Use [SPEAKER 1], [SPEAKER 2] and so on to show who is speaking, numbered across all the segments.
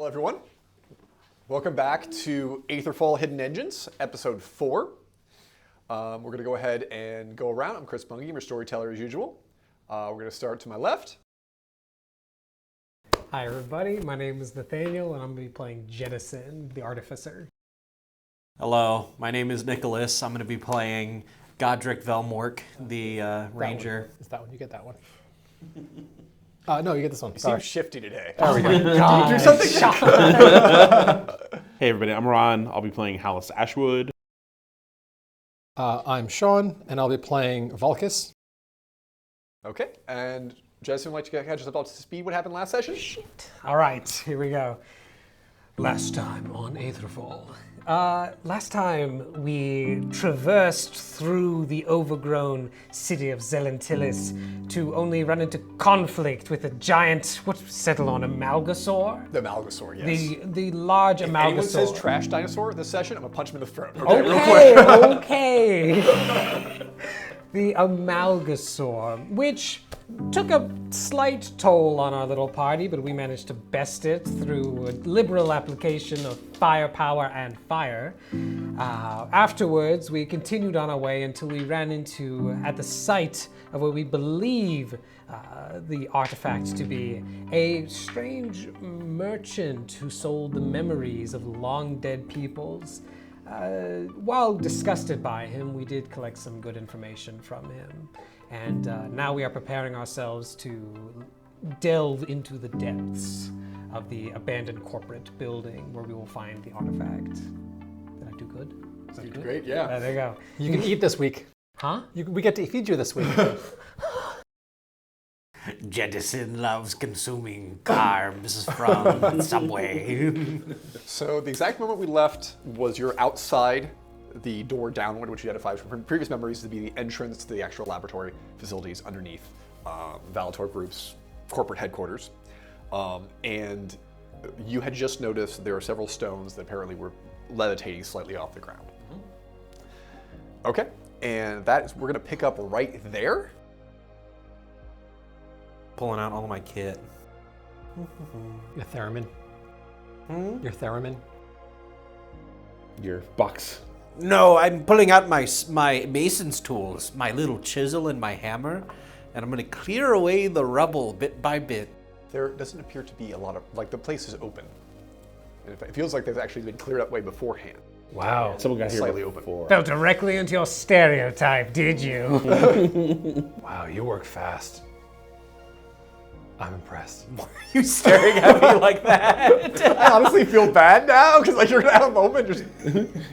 [SPEAKER 1] everyone. Welcome back to Aetherfall Hidden Engines, episode 4. We're going to go ahead and go around. I'm Chris Bungie, your storyteller as usual. We're going to start to my left.
[SPEAKER 2] Hi everybody, my name is Nathaniel and I'm going to be playing Jettison, the Artificer.
[SPEAKER 3] Hello, my name is Nicholas. I'm going to be playing Godric Velmork, the Ranger.
[SPEAKER 4] Is that one? You get that one. No, you get this one.
[SPEAKER 1] You seem shifty today.
[SPEAKER 4] There we go.
[SPEAKER 2] God.
[SPEAKER 1] Do something.
[SPEAKER 5] Hey everybody, I'm Ron. I'll be playing Hallis Ashwood.
[SPEAKER 4] I'm Sean, and I'll be playing Vulcus.
[SPEAKER 1] Okay, and Jason, would like to catch us up to speed what happened last session?
[SPEAKER 2] All right, here we go. Last time on Aetherfall. Last time we traversed through the overgrown city of Zel Antilis to only run into conflict with a giant, what settled on, Amalgasaur?
[SPEAKER 1] The Amalgasaur, yes.
[SPEAKER 2] The large
[SPEAKER 1] If
[SPEAKER 2] Amalgasaur.
[SPEAKER 1] anyone says trash dinosaur this session, I'm going to punch him in the throat. Okay, real quick.
[SPEAKER 2] Okay. The Amalgasaur, which took a slight toll on our little party, but we managed to best it through a liberal application of firepower and fire. Afterwards, we continued on our way until we ran into, at the site of what we believe the artifact to be, a strange merchant who sold the memories of long dead peoples. While disgusted by him, we did collect some good information from him. And now we are preparing ourselves to delve into the depths of the abandoned corporate building where we will find the artifact. Did I do good? Is that
[SPEAKER 1] You did
[SPEAKER 2] good?
[SPEAKER 1] great, yeah.
[SPEAKER 2] There you go.
[SPEAKER 4] You can eat this week.
[SPEAKER 2] Huh?
[SPEAKER 4] We get to feed you this week.
[SPEAKER 3] Jettison loves consuming carbs from Subway.
[SPEAKER 1] So the exact moment we left was you're outside the door downward, which you identified from previous memories to be the entrance to the actual laboratory facilities underneath Valator Group's corporate headquarters. And you had just noticed there are several stones that apparently were levitating slightly off the ground. Okay, and that is, we're gonna pick up right there.
[SPEAKER 3] Pulling out all of my kit.
[SPEAKER 4] Your theremin. Your theremin.
[SPEAKER 5] Your box.
[SPEAKER 3] No, I'm pulling out my mason's tools, my little chisel and my hammer, and I'm going to clear away the rubble bit by bit.
[SPEAKER 1] There doesn't appear to be a lot of, like, the place is open. And it feels like they've actually been cleared up way beforehand.
[SPEAKER 4] Wow.
[SPEAKER 5] Someone got here
[SPEAKER 1] Slightly
[SPEAKER 5] before.
[SPEAKER 2] Fell directly into your stereotype, did you?
[SPEAKER 4] Wow, you work fast. I'm impressed.
[SPEAKER 3] Why are you staring at me like that?
[SPEAKER 1] I honestly feel bad now, because like you're gonna have a moment just...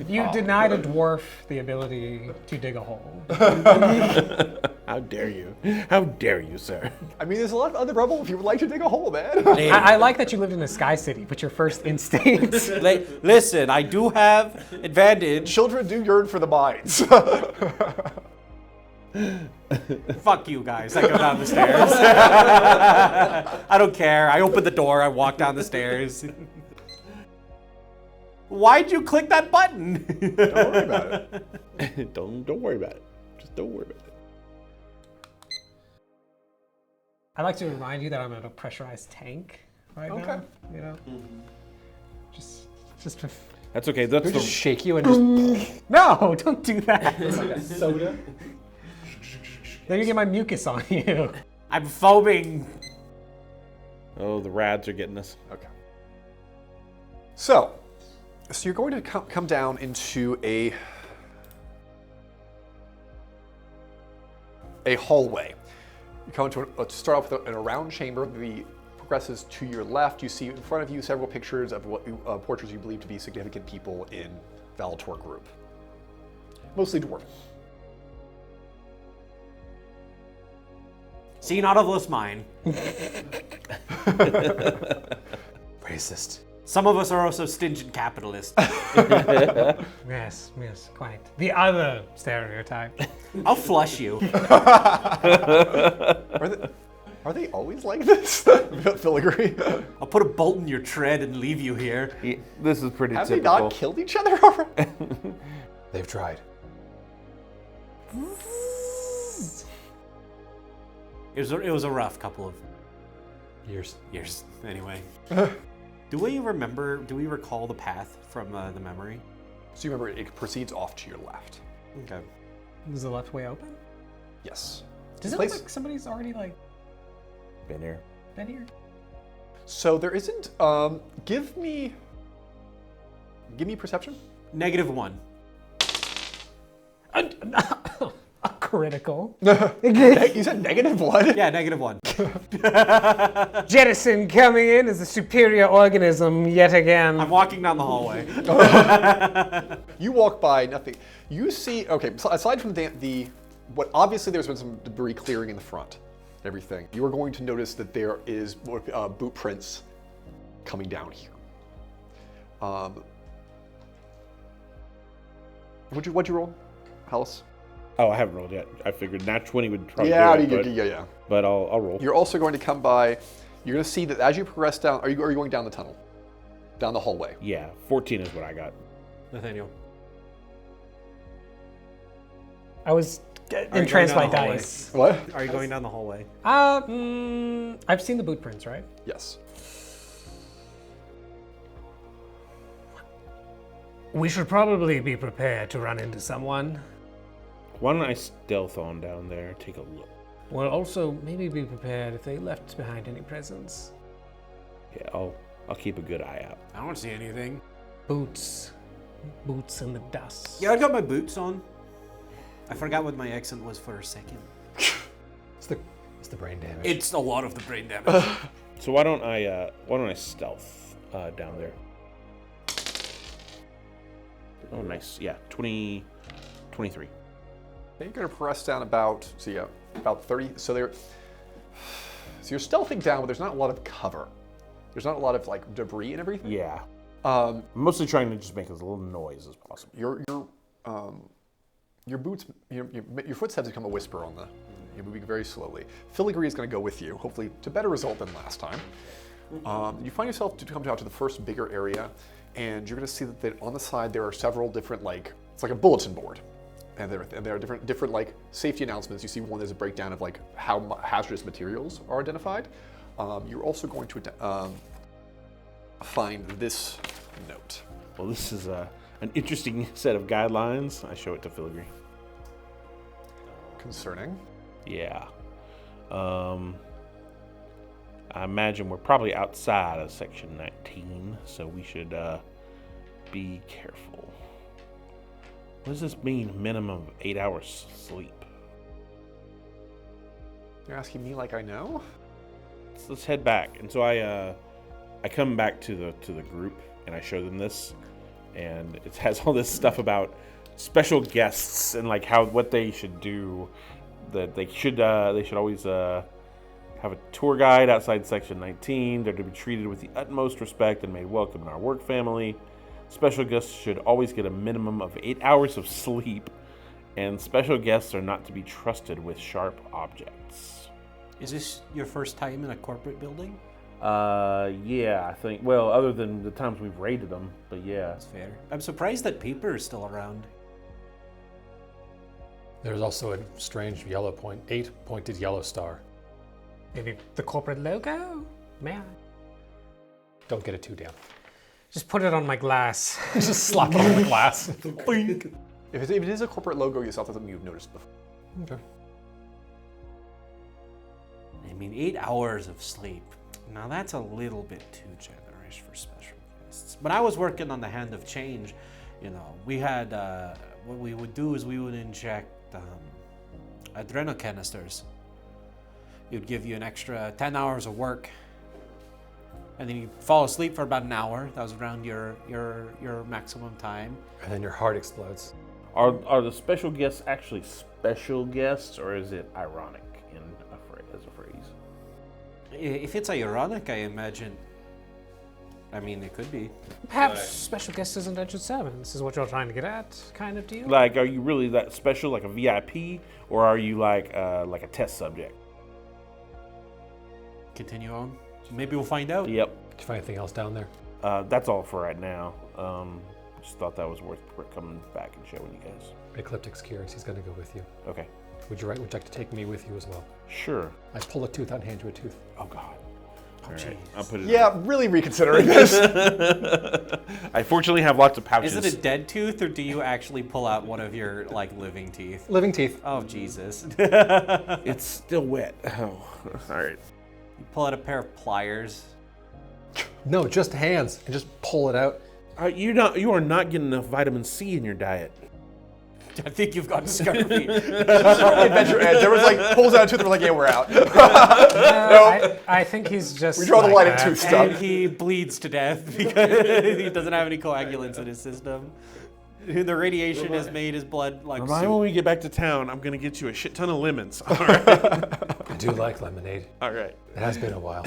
[SPEAKER 2] You denied a dwarf the ability to dig a hole.
[SPEAKER 5] How dare you? How dare you, sir?
[SPEAKER 1] I mean, there's a lot of other rubble if you would like to dig a hole, man.
[SPEAKER 3] Hey,
[SPEAKER 2] I like that you lived in a sky city, but your first instinct.
[SPEAKER 3] listen, I do have advantage.
[SPEAKER 1] Children do yearn for the mines.
[SPEAKER 3] Fuck you guys. I go down the stairs. I don't care. I open the door. I walk down the stairs. Why'd you click that button?
[SPEAKER 1] Don't worry about it.
[SPEAKER 5] Don't worry about it. Just don't worry about it.
[SPEAKER 2] I like to remind you that I'm in a pressurized tank right now. You know, just.
[SPEAKER 5] That's okay. That's
[SPEAKER 4] We
[SPEAKER 5] the
[SPEAKER 4] just shake you and just
[SPEAKER 2] No, don't do that.
[SPEAKER 4] soda.
[SPEAKER 2] Then you get my mucus on you.
[SPEAKER 3] I'm foaming.
[SPEAKER 5] Oh, the rads are getting us.
[SPEAKER 1] Okay. So you're going to come down into a hallway. You come into start off with a round chamber. The progresses to your left. You see in front of you several pictures of what portraits you believe to be significant people in Valator Group, mostly dwarf.
[SPEAKER 3] See, not of us mine.
[SPEAKER 4] Racist.
[SPEAKER 3] Some of us are also stingent capitalists.
[SPEAKER 2] Yes, quite. The other stereotype.
[SPEAKER 3] I'll flush you.
[SPEAKER 1] Are they always like this? Filigree.
[SPEAKER 3] I'll put a bolt in your tread and leave you here.
[SPEAKER 5] Yeah, this is pretty
[SPEAKER 1] Have they
[SPEAKER 5] typical.
[SPEAKER 1] not killed each other already?
[SPEAKER 4] They've tried.
[SPEAKER 3] It was a rough couple of
[SPEAKER 4] Years.
[SPEAKER 3] years, anyway. Do we recall the path from the memory?
[SPEAKER 1] So you remember it proceeds off to your left.
[SPEAKER 3] Okay.
[SPEAKER 2] Is the left way open?
[SPEAKER 1] Yes.
[SPEAKER 2] Does it look like somebody's already like
[SPEAKER 5] Been here.
[SPEAKER 2] been here?
[SPEAKER 1] So there isn't. Give me perception.
[SPEAKER 3] -1.
[SPEAKER 2] A critical.
[SPEAKER 1] You said -1.
[SPEAKER 3] Yeah, -1.
[SPEAKER 2] Jettison coming in as a superior organism yet again.
[SPEAKER 3] I'm walking down the hallway.
[SPEAKER 1] You walk by, nothing. You see, okay, so aside from what obviously there's been some debris clearing in the front, everything, you are going to notice that there is boot prints coming down here. What'd you roll, Hallis?
[SPEAKER 5] Oh, I haven't rolled yet. I figured nat 20 would probably do it,
[SPEAKER 1] Yeah.
[SPEAKER 5] but I'll roll.
[SPEAKER 1] You're also going to come by, you're going to see that as you progress down, are you going down the tunnel? Down the hallway?
[SPEAKER 5] Yeah, 14 is what I got.
[SPEAKER 3] Nathaniel.
[SPEAKER 2] I was
[SPEAKER 3] you
[SPEAKER 2] entranced by
[SPEAKER 3] going down the
[SPEAKER 2] dice.
[SPEAKER 1] What?
[SPEAKER 3] Are you going down the hallway?
[SPEAKER 2] I've seen the boot prints, right?
[SPEAKER 1] Yes.
[SPEAKER 2] We should probably be prepared to run into someone.
[SPEAKER 5] Why don't I stealth on down there, take a look?
[SPEAKER 2] Well, also maybe be prepared if they left behind any presents.
[SPEAKER 5] Yeah, I'll keep a good eye out.
[SPEAKER 3] I don't see anything.
[SPEAKER 2] Boots in the dust.
[SPEAKER 3] Yeah, I got my boots on. I forgot what my accent was for a second.
[SPEAKER 4] It's the brain damage.
[SPEAKER 3] It's a lot of the brain damage.
[SPEAKER 5] So why don't I stealth down there? Oh, nice. Yeah, 23.
[SPEAKER 1] Okay, you're going to press down about 30. So you're stealthing down, but there's not a lot of cover. There's not a lot of like debris and everything.
[SPEAKER 5] Yeah. I'm mostly trying to just make as little noise as possible.
[SPEAKER 1] Your boots, your footsteps become a whisper on the. You're moving very slowly. Filigree is going to go with you, hopefully to better result than last time. You find yourself to come out to the first bigger area, and you're going to see that on the side there are several different it's like a bulletin board, and there are different like safety announcements. You see one there's a breakdown of like how hazardous materials are identified. You're also going to find this note.
[SPEAKER 5] Well, this is an interesting set of guidelines. I show it to Filigree.
[SPEAKER 1] Concerning?
[SPEAKER 5] Yeah. I imagine we're probably outside of section 19, so we should be careful. What does this mean, minimum of 8 hours sleep?
[SPEAKER 1] You're asking me like I know?
[SPEAKER 5] Let's head back. And so I come back to the group and I show them this, and it has all this stuff about special guests and like what they should do. That they should always have a tour guide outside section 19. They're to be treated with the utmost respect and made welcome in our work family. Special guests should always get a minimum of 8 hours of sleep, and special guests are not to be trusted with sharp objects.
[SPEAKER 3] Is this your first time in a corporate building?
[SPEAKER 5] Yeah, I think. Well, other than the times we've raided them, but yeah.
[SPEAKER 3] That's fair. I'm surprised that paper is still around.
[SPEAKER 4] There's also a strange yellow 8-pointed yellow star.
[SPEAKER 2] Maybe the corporate logo? May I?
[SPEAKER 4] Don't get it too down.
[SPEAKER 2] Just put it on my glass.
[SPEAKER 4] Just slap it on the glass.
[SPEAKER 1] If it is a corporate logo, it's not something you've noticed before.
[SPEAKER 4] Okay.
[SPEAKER 3] I mean, 8 hours of sleep. Now that's a little bit too generous for special guests. When I was working on the Hand of Change, we had, what we would do is we would inject adrenal canisters. It would give you an extra 10 hours of work, and then you fall asleep for about an hour. That was around your maximum time.
[SPEAKER 4] And then your heart explodes.
[SPEAKER 5] Are the special guests actually special guests, or is it ironic as a phrase?
[SPEAKER 3] If it's ironic, I imagine. I mean, it could be.
[SPEAKER 2] Perhaps special guest as indentured servants is what you're trying to get at, kind of deal.
[SPEAKER 5] Like, are you really that special, like a VIP, or are you like a test subject?
[SPEAKER 3] Continue on. Maybe we'll find out.
[SPEAKER 5] Yep.
[SPEAKER 4] Did you find anything else down there?
[SPEAKER 5] That's all for right now. Just thought that was worth coming back and showing you guys.
[SPEAKER 4] Ecliptic's curious. He's going to go with you.
[SPEAKER 5] Okay.
[SPEAKER 4] Would you like to take me with you as well?
[SPEAKER 5] Sure.
[SPEAKER 4] I pull a tooth out and hand you a tooth.
[SPEAKER 5] Oh God. All right, I'll put it.
[SPEAKER 1] Yeah, really reconsidering this.
[SPEAKER 5] I fortunately have lots of pouches.
[SPEAKER 3] Is it a dead tooth, or do you actually pull out one of your like living teeth?
[SPEAKER 1] Living teeth.
[SPEAKER 3] Oh Jesus!
[SPEAKER 5] It's still wet. Oh, all right.
[SPEAKER 3] You pull out a pair of pliers.
[SPEAKER 4] No, just hands and just pull it out.
[SPEAKER 5] You are not getting enough vitamin C in your diet.
[SPEAKER 3] I think you've gotten scurvy.
[SPEAKER 1] Adventure Edge. There was like pulls out a tooth. They're like, yeah, we're out.
[SPEAKER 2] I think he's just.
[SPEAKER 1] We draw the
[SPEAKER 2] like
[SPEAKER 1] line at
[SPEAKER 2] that.
[SPEAKER 1] tooth stuff.
[SPEAKER 3] And he bleeds to death because he doesn't have any coagulants in his system. The radiation has made his blood like
[SPEAKER 5] Remind me
[SPEAKER 3] soup.
[SPEAKER 5] when we get back to town, I'm gonna get you a shit ton of lemons. All right.
[SPEAKER 4] I do like lemonade.
[SPEAKER 5] All right.
[SPEAKER 4] It has been a while.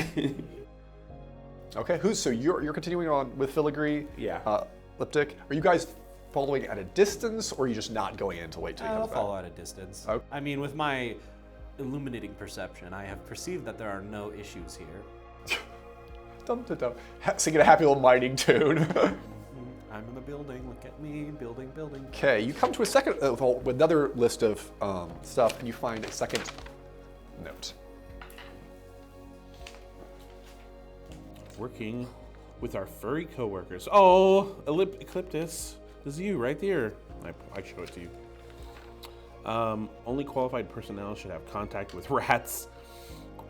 [SPEAKER 1] Okay, so you're continuing on with Filigree?
[SPEAKER 5] Yeah.
[SPEAKER 1] Liptic. Are you guys following at a distance, or are you just not going in to wait till he
[SPEAKER 3] I'll
[SPEAKER 1] comes back?
[SPEAKER 3] follow at a distance.
[SPEAKER 1] Okay.
[SPEAKER 3] I mean, with my illuminating perception, I have perceived that there are no issues here.
[SPEAKER 1] Dum, dum, dum. Singing a happy little mining tune.
[SPEAKER 3] I'm in the building. Look at me, building.
[SPEAKER 1] Okay, you come to a second with another list of stuff, and you find a second note.
[SPEAKER 5] Working with our furry coworkers. Oh, Ecliptus. This is you right there. I show it to you. Only qualified personnel should have contact with rats.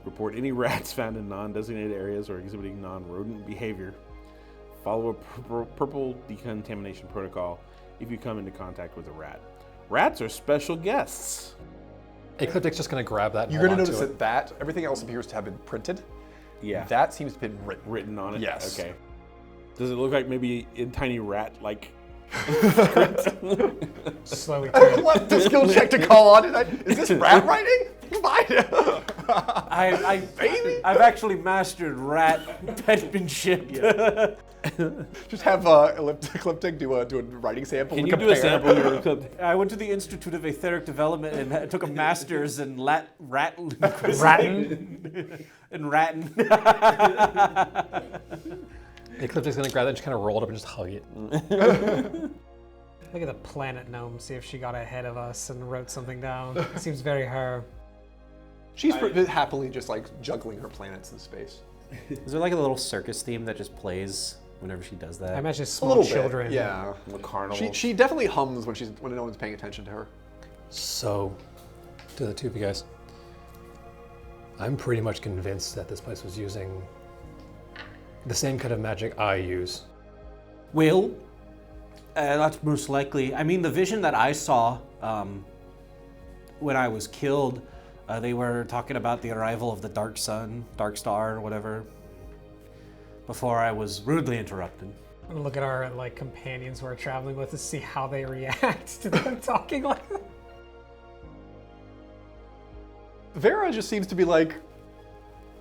[SPEAKER 5] Report any rats found in non-designated areas or exhibiting non-rodent behavior. Follow a purple decontamination protocol if you come into contact with a rat. Rats are special guests.
[SPEAKER 4] Ecliptic's just going to grab that and
[SPEAKER 1] You're
[SPEAKER 4] hold
[SPEAKER 1] going to
[SPEAKER 4] on
[SPEAKER 1] notice
[SPEAKER 4] it.
[SPEAKER 1] that everything else appears to have been printed.
[SPEAKER 5] Yeah.
[SPEAKER 1] That seems to have been written.
[SPEAKER 5] Written on it?
[SPEAKER 1] Yes.
[SPEAKER 5] Okay. Does it look like maybe in tiny rat, like...
[SPEAKER 2] Slowly
[SPEAKER 1] I
[SPEAKER 2] turn.
[SPEAKER 1] want the skill check to call on it. Is this rat writing? Fine.
[SPEAKER 3] I've actually mastered rat penmanship.
[SPEAKER 1] Just have Ecliptic do a writing sample.
[SPEAKER 5] Can
[SPEAKER 1] and
[SPEAKER 5] you do a
[SPEAKER 1] compare.
[SPEAKER 5] sample here? Ecliptic?
[SPEAKER 3] I went to the Institute of Aetheric Development and took a master's in rat
[SPEAKER 2] Ratting.
[SPEAKER 3] and ratting.
[SPEAKER 4] Ecliptic's going to grab that and just kind of roll it up and just hug it.
[SPEAKER 2] Look at the planet gnome, see if she got ahead of us and wrote something down. It seems very her.
[SPEAKER 1] She's happily just like juggling her planets in space.
[SPEAKER 3] Is there like a little circus theme that just plays whenever she does that?
[SPEAKER 2] I imagine
[SPEAKER 1] A
[SPEAKER 2] small
[SPEAKER 1] little
[SPEAKER 2] children.
[SPEAKER 1] bit, yeah.
[SPEAKER 5] The carnival.
[SPEAKER 1] She definitely hums when no one's paying attention to her.
[SPEAKER 4] So, to the two of you guys, I'm pretty much convinced that this place was using the same kind of magic I use.
[SPEAKER 3] Well, that's most likely. I mean, the vision that I saw when I was killed, they were talking about the arrival of the Dark Sun, Dark Star, or whatever, before I was rudely interrupted.
[SPEAKER 2] Look at our like companions who are traveling with us, see how they react to them talking like that.
[SPEAKER 1] Vera just seems to be like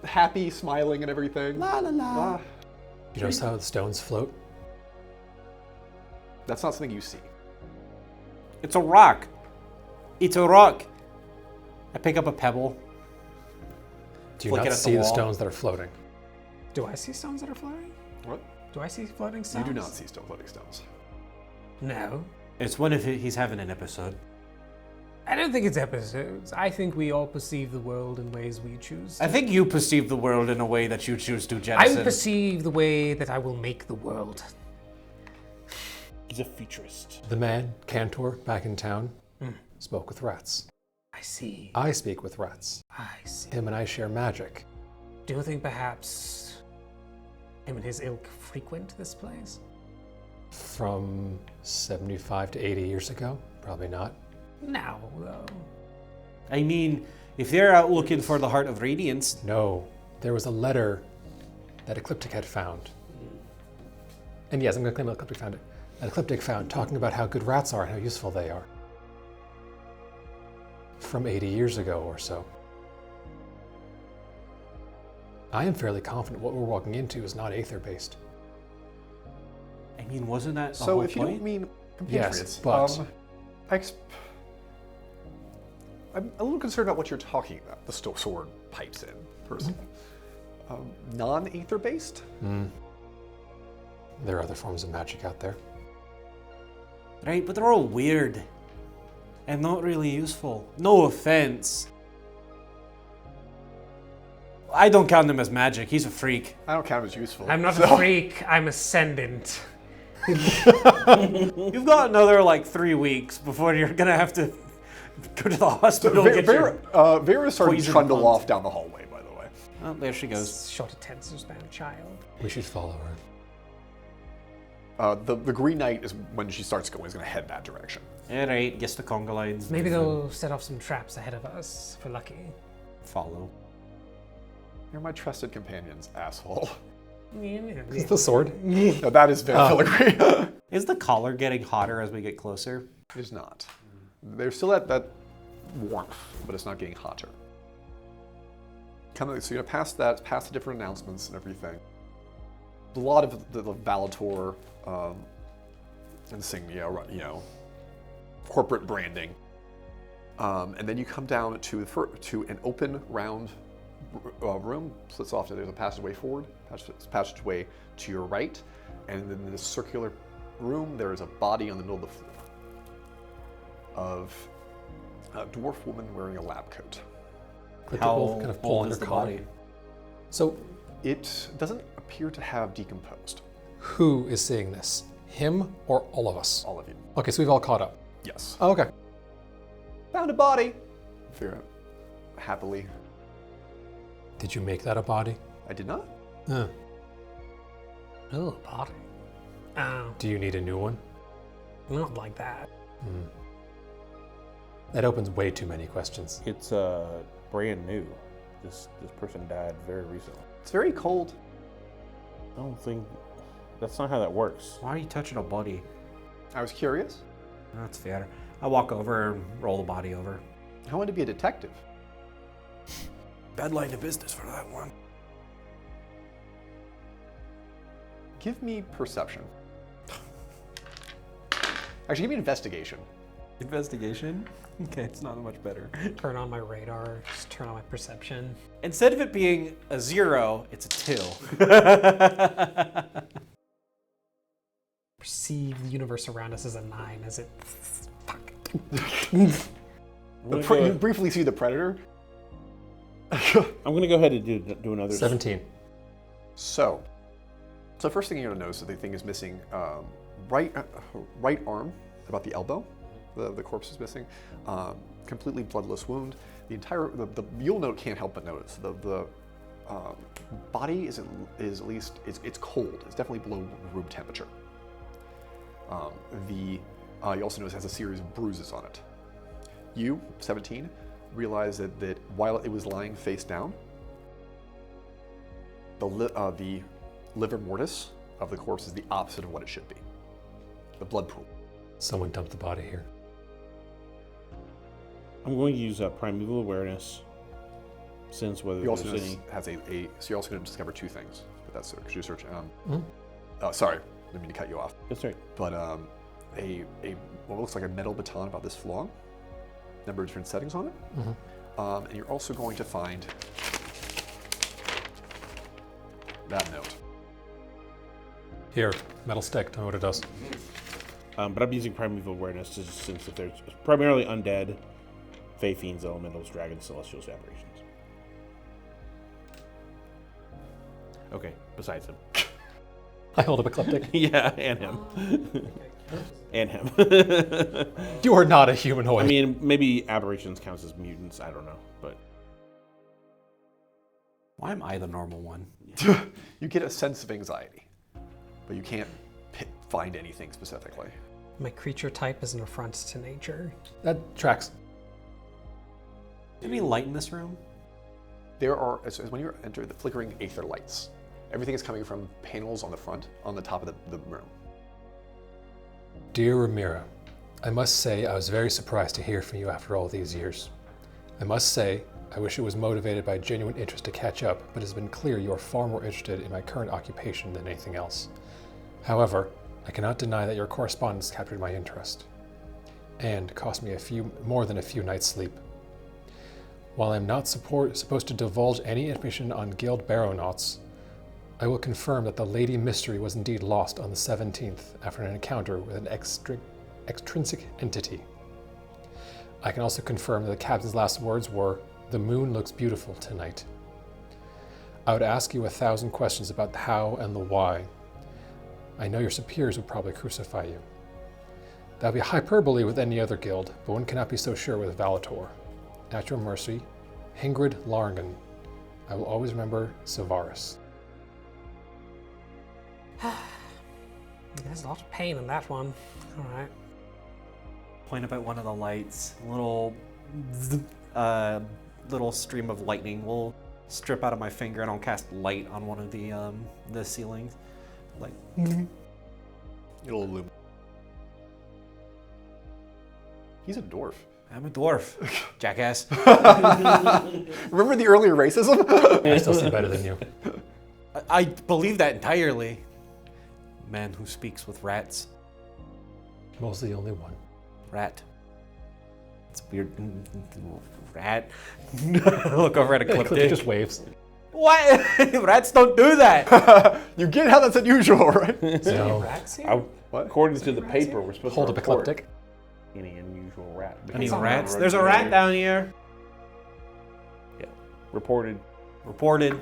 [SPEAKER 1] happy, smiling, and everything.
[SPEAKER 3] La la la.
[SPEAKER 4] You notice how the stones float?
[SPEAKER 1] That's not something you see.
[SPEAKER 3] It's a rock. It's a rock. I pick up a pebble.
[SPEAKER 4] Do you
[SPEAKER 3] Flick it
[SPEAKER 4] not
[SPEAKER 3] at the
[SPEAKER 4] see the
[SPEAKER 3] wall.
[SPEAKER 4] stones that are floating?
[SPEAKER 2] Do I see stones that are floating?
[SPEAKER 1] What?
[SPEAKER 2] Do I see floating
[SPEAKER 1] You
[SPEAKER 2] stones?
[SPEAKER 1] do not see floating stones.
[SPEAKER 2] No.
[SPEAKER 3] It's one of he's having an episode.
[SPEAKER 2] I don't think it's episodes. I think we all perceive the world in ways we choose.
[SPEAKER 3] I think you perceive the world in a way that you choose to,
[SPEAKER 2] I
[SPEAKER 3] Jensen.
[SPEAKER 2] perceive the way that I will make the world.
[SPEAKER 5] He's a futurist.
[SPEAKER 4] The man, Cantor, back in town, spoke with rats.
[SPEAKER 2] I see.
[SPEAKER 4] I speak with rats.
[SPEAKER 2] I see.
[SPEAKER 4] Him and I share magic.
[SPEAKER 2] Do you think perhaps him and his ilk frequent this place?
[SPEAKER 4] From 75 to 80 years ago? Probably not.
[SPEAKER 2] Now, though.
[SPEAKER 3] I mean, if they're out looking for the Heart of Radiance,
[SPEAKER 4] No, there was a letter that Ecliptic had found. And yes, I'm going to claim Ecliptic found it. That Ecliptic found talking about how good rats are and how useful they are. From 80 years ago or so. I am fairly confident what we're walking into is not Aether-based.
[SPEAKER 3] I mean, wasn't that the
[SPEAKER 1] So
[SPEAKER 3] whole
[SPEAKER 1] if you
[SPEAKER 3] point?
[SPEAKER 1] don't mean
[SPEAKER 4] Yes,
[SPEAKER 1] compatriots,
[SPEAKER 4] but-
[SPEAKER 1] I'm a little concerned about what you're talking about. The sword pipes in, personally. Non-ether based?
[SPEAKER 4] There are other forms of magic out there.
[SPEAKER 3] Right, but they're all weird and not really useful. No offense. I don't count him as magic. He's a freak.
[SPEAKER 1] I don't count him as useful.
[SPEAKER 2] I'm not a freak, I'm ascendant.
[SPEAKER 3] You've got another like 3 weeks before you're gonna have to go to the hospital.
[SPEAKER 1] Vera started to
[SPEAKER 3] poison
[SPEAKER 1] trundle
[SPEAKER 3] pumped.
[SPEAKER 1] off down the hallway, by the way.
[SPEAKER 3] Oh, there she goes.
[SPEAKER 2] Short attention span child.
[SPEAKER 4] We should follow her.
[SPEAKER 1] The Green Knight is when she starts going, is going to head that direction.
[SPEAKER 3] Alright, guess the conga lines.
[SPEAKER 2] Maybe they'll set off some traps ahead of us, if we're lucky.
[SPEAKER 3] follow.
[SPEAKER 1] You're my trusted companions, asshole.
[SPEAKER 4] Is the sword?
[SPEAKER 1] No, that is very filigree.
[SPEAKER 3] Is the collar getting hotter as we get closer?
[SPEAKER 1] It is not. There's still that warmth, but it's not getting hotter. So you're gonna pass that, past the different announcements and everything. A lot of the Valator insignia, corporate branding, and then you come down to an open round room. Splits off. There's a passageway forward, passageway to your right, and then in this circular room there is a body on the middle of the floor of a dwarf woman wearing a lab coat.
[SPEAKER 3] How
[SPEAKER 4] kind of
[SPEAKER 3] old is the
[SPEAKER 4] collar.
[SPEAKER 3] body?
[SPEAKER 4] So,
[SPEAKER 1] It doesn't appear to have decomposed.
[SPEAKER 4] who is seeing this? Him or all of us?
[SPEAKER 1] All of you.
[SPEAKER 4] Okay, so we've all caught up.
[SPEAKER 1] Yes.
[SPEAKER 4] Oh, okay.
[SPEAKER 1] Found a body. Vera, happily.
[SPEAKER 4] Did you make that a body?
[SPEAKER 1] I did not.
[SPEAKER 4] Huh.
[SPEAKER 2] Oh, body. Oh,
[SPEAKER 4] Do you need a new one?
[SPEAKER 2] not like that.
[SPEAKER 4] That opens way too many questions.
[SPEAKER 5] It's brand new. This person died very recently.
[SPEAKER 1] It's very cold.
[SPEAKER 5] I don't think that's not how that works.
[SPEAKER 3] Why are you touching a body?
[SPEAKER 1] I was curious.
[SPEAKER 3] That's fair. I walk over and roll the body over.
[SPEAKER 1] I wanted to be a detective.
[SPEAKER 3] Bad line of business for that one.
[SPEAKER 1] Give me perception. Actually, give me investigation.
[SPEAKER 3] Investigation? Okay, it's not much better.
[SPEAKER 2] Turn on my radar, just turn on my perception.
[SPEAKER 3] Instead of it being a 0, it's a 2.
[SPEAKER 2] Perceive the universe around us as a 9, as it... Fuck.
[SPEAKER 1] You briefly see the predator.
[SPEAKER 5] I'm gonna go ahead and do another.
[SPEAKER 4] 17.
[SPEAKER 1] So first thing you're gonna notice is the thing is missing right arm, about the elbow. The corpse is missing. Completely bloodless wound. You'll note, can't help but notice the body is at least it's cold. It's definitely below room temperature. You also notice it has a series of bruises on it. You, 17, realize that while it was lying face down, the liver mortis of the corpse is the opposite of what it should be. The blood pool.
[SPEAKER 4] Someone dumped the body here.
[SPEAKER 5] I'm going to use primeval awareness. Since whether
[SPEAKER 1] You also
[SPEAKER 5] there's
[SPEAKER 1] notice
[SPEAKER 5] any.
[SPEAKER 1] so you're also going to discover two things. But that's because you search. Sorry, didn't mean to cut you off.
[SPEAKER 5] That's right.
[SPEAKER 1] But what looks like a metal baton about this long. Number of different settings on it. And you're also going to find that note.
[SPEAKER 4] Here, metal stick. Tell me what it does.
[SPEAKER 5] But I'm using primeval awareness since if there's primarily undead, fey, fiends, elementals, dragons, celestials, aberrations. Okay, besides him.
[SPEAKER 4] I hold up ecliptic.
[SPEAKER 5] Yeah, and him. And him.
[SPEAKER 4] You are not a humanoid.
[SPEAKER 5] I mean, maybe aberrations counts as mutants. I don't know, but
[SPEAKER 3] Why am I the normal one?
[SPEAKER 1] You get a sense of anxiety, but you can't find anything specifically.
[SPEAKER 2] My creature type is an affront to nature.
[SPEAKER 4] that tracks.
[SPEAKER 3] Any light in this room?
[SPEAKER 1] There are, as when you enter, the flickering aether lights. Everything is coming from panels on the front, on the top of the room.
[SPEAKER 4] Dear Ramira, I must say I was very surprised to hear from you after all these years. I must say, I wish it was motivated by genuine interest to catch up, but it has been clear you are far more interested in my current occupation than anything else. However, I cannot deny that your correspondence captured my interest, and cost me more than a few nights' sleep. While I am not supposed to divulge any information on guild baronauts, I will confirm that the Lady Mystery was indeed lost on the 17th after an encounter with an extrinsic entity. I can also confirm that the captain's last words were, "The moon looks beautiful tonight." I would ask you 1,000 questions about the how and the why. I know your superiors would probably crucify you. That would be hyperbole with any other guild, but one cannot be so sure with Valator. At your mercy, Hingrid Largan. I will always remember Silvaris.
[SPEAKER 2] There's a lot of pain in that one. All right.
[SPEAKER 3] Point up at one of the lights. Little stream of lightning will strip out of my finger, and I'll cast light on one of the ceilings. Like,
[SPEAKER 1] It'll illuminate. He's a dwarf.
[SPEAKER 3] I'm a dwarf, jackass.
[SPEAKER 1] Remember the earlier racism?
[SPEAKER 4] I still see better than you.
[SPEAKER 3] I believe that entirely. Man who speaks with rats.
[SPEAKER 4] Mostly the only one.
[SPEAKER 3] Rat. It's weird. Rat. Look over at
[SPEAKER 4] He
[SPEAKER 3] Ecliptic.
[SPEAKER 4] just waves.
[SPEAKER 3] What? Rats don't do that.
[SPEAKER 1] You get how that's unusual, right?
[SPEAKER 4] No.
[SPEAKER 2] Rats here?
[SPEAKER 1] What?
[SPEAKER 5] According to the paper, we're supposed
[SPEAKER 4] Hold
[SPEAKER 5] to
[SPEAKER 4] up
[SPEAKER 5] report
[SPEAKER 4] Ecliptic.
[SPEAKER 5] any unusual rat.
[SPEAKER 3] Any
[SPEAKER 2] on
[SPEAKER 3] rats?
[SPEAKER 5] the
[SPEAKER 3] There's a rat down here.
[SPEAKER 5] Yeah. Reported.
[SPEAKER 3] Reported.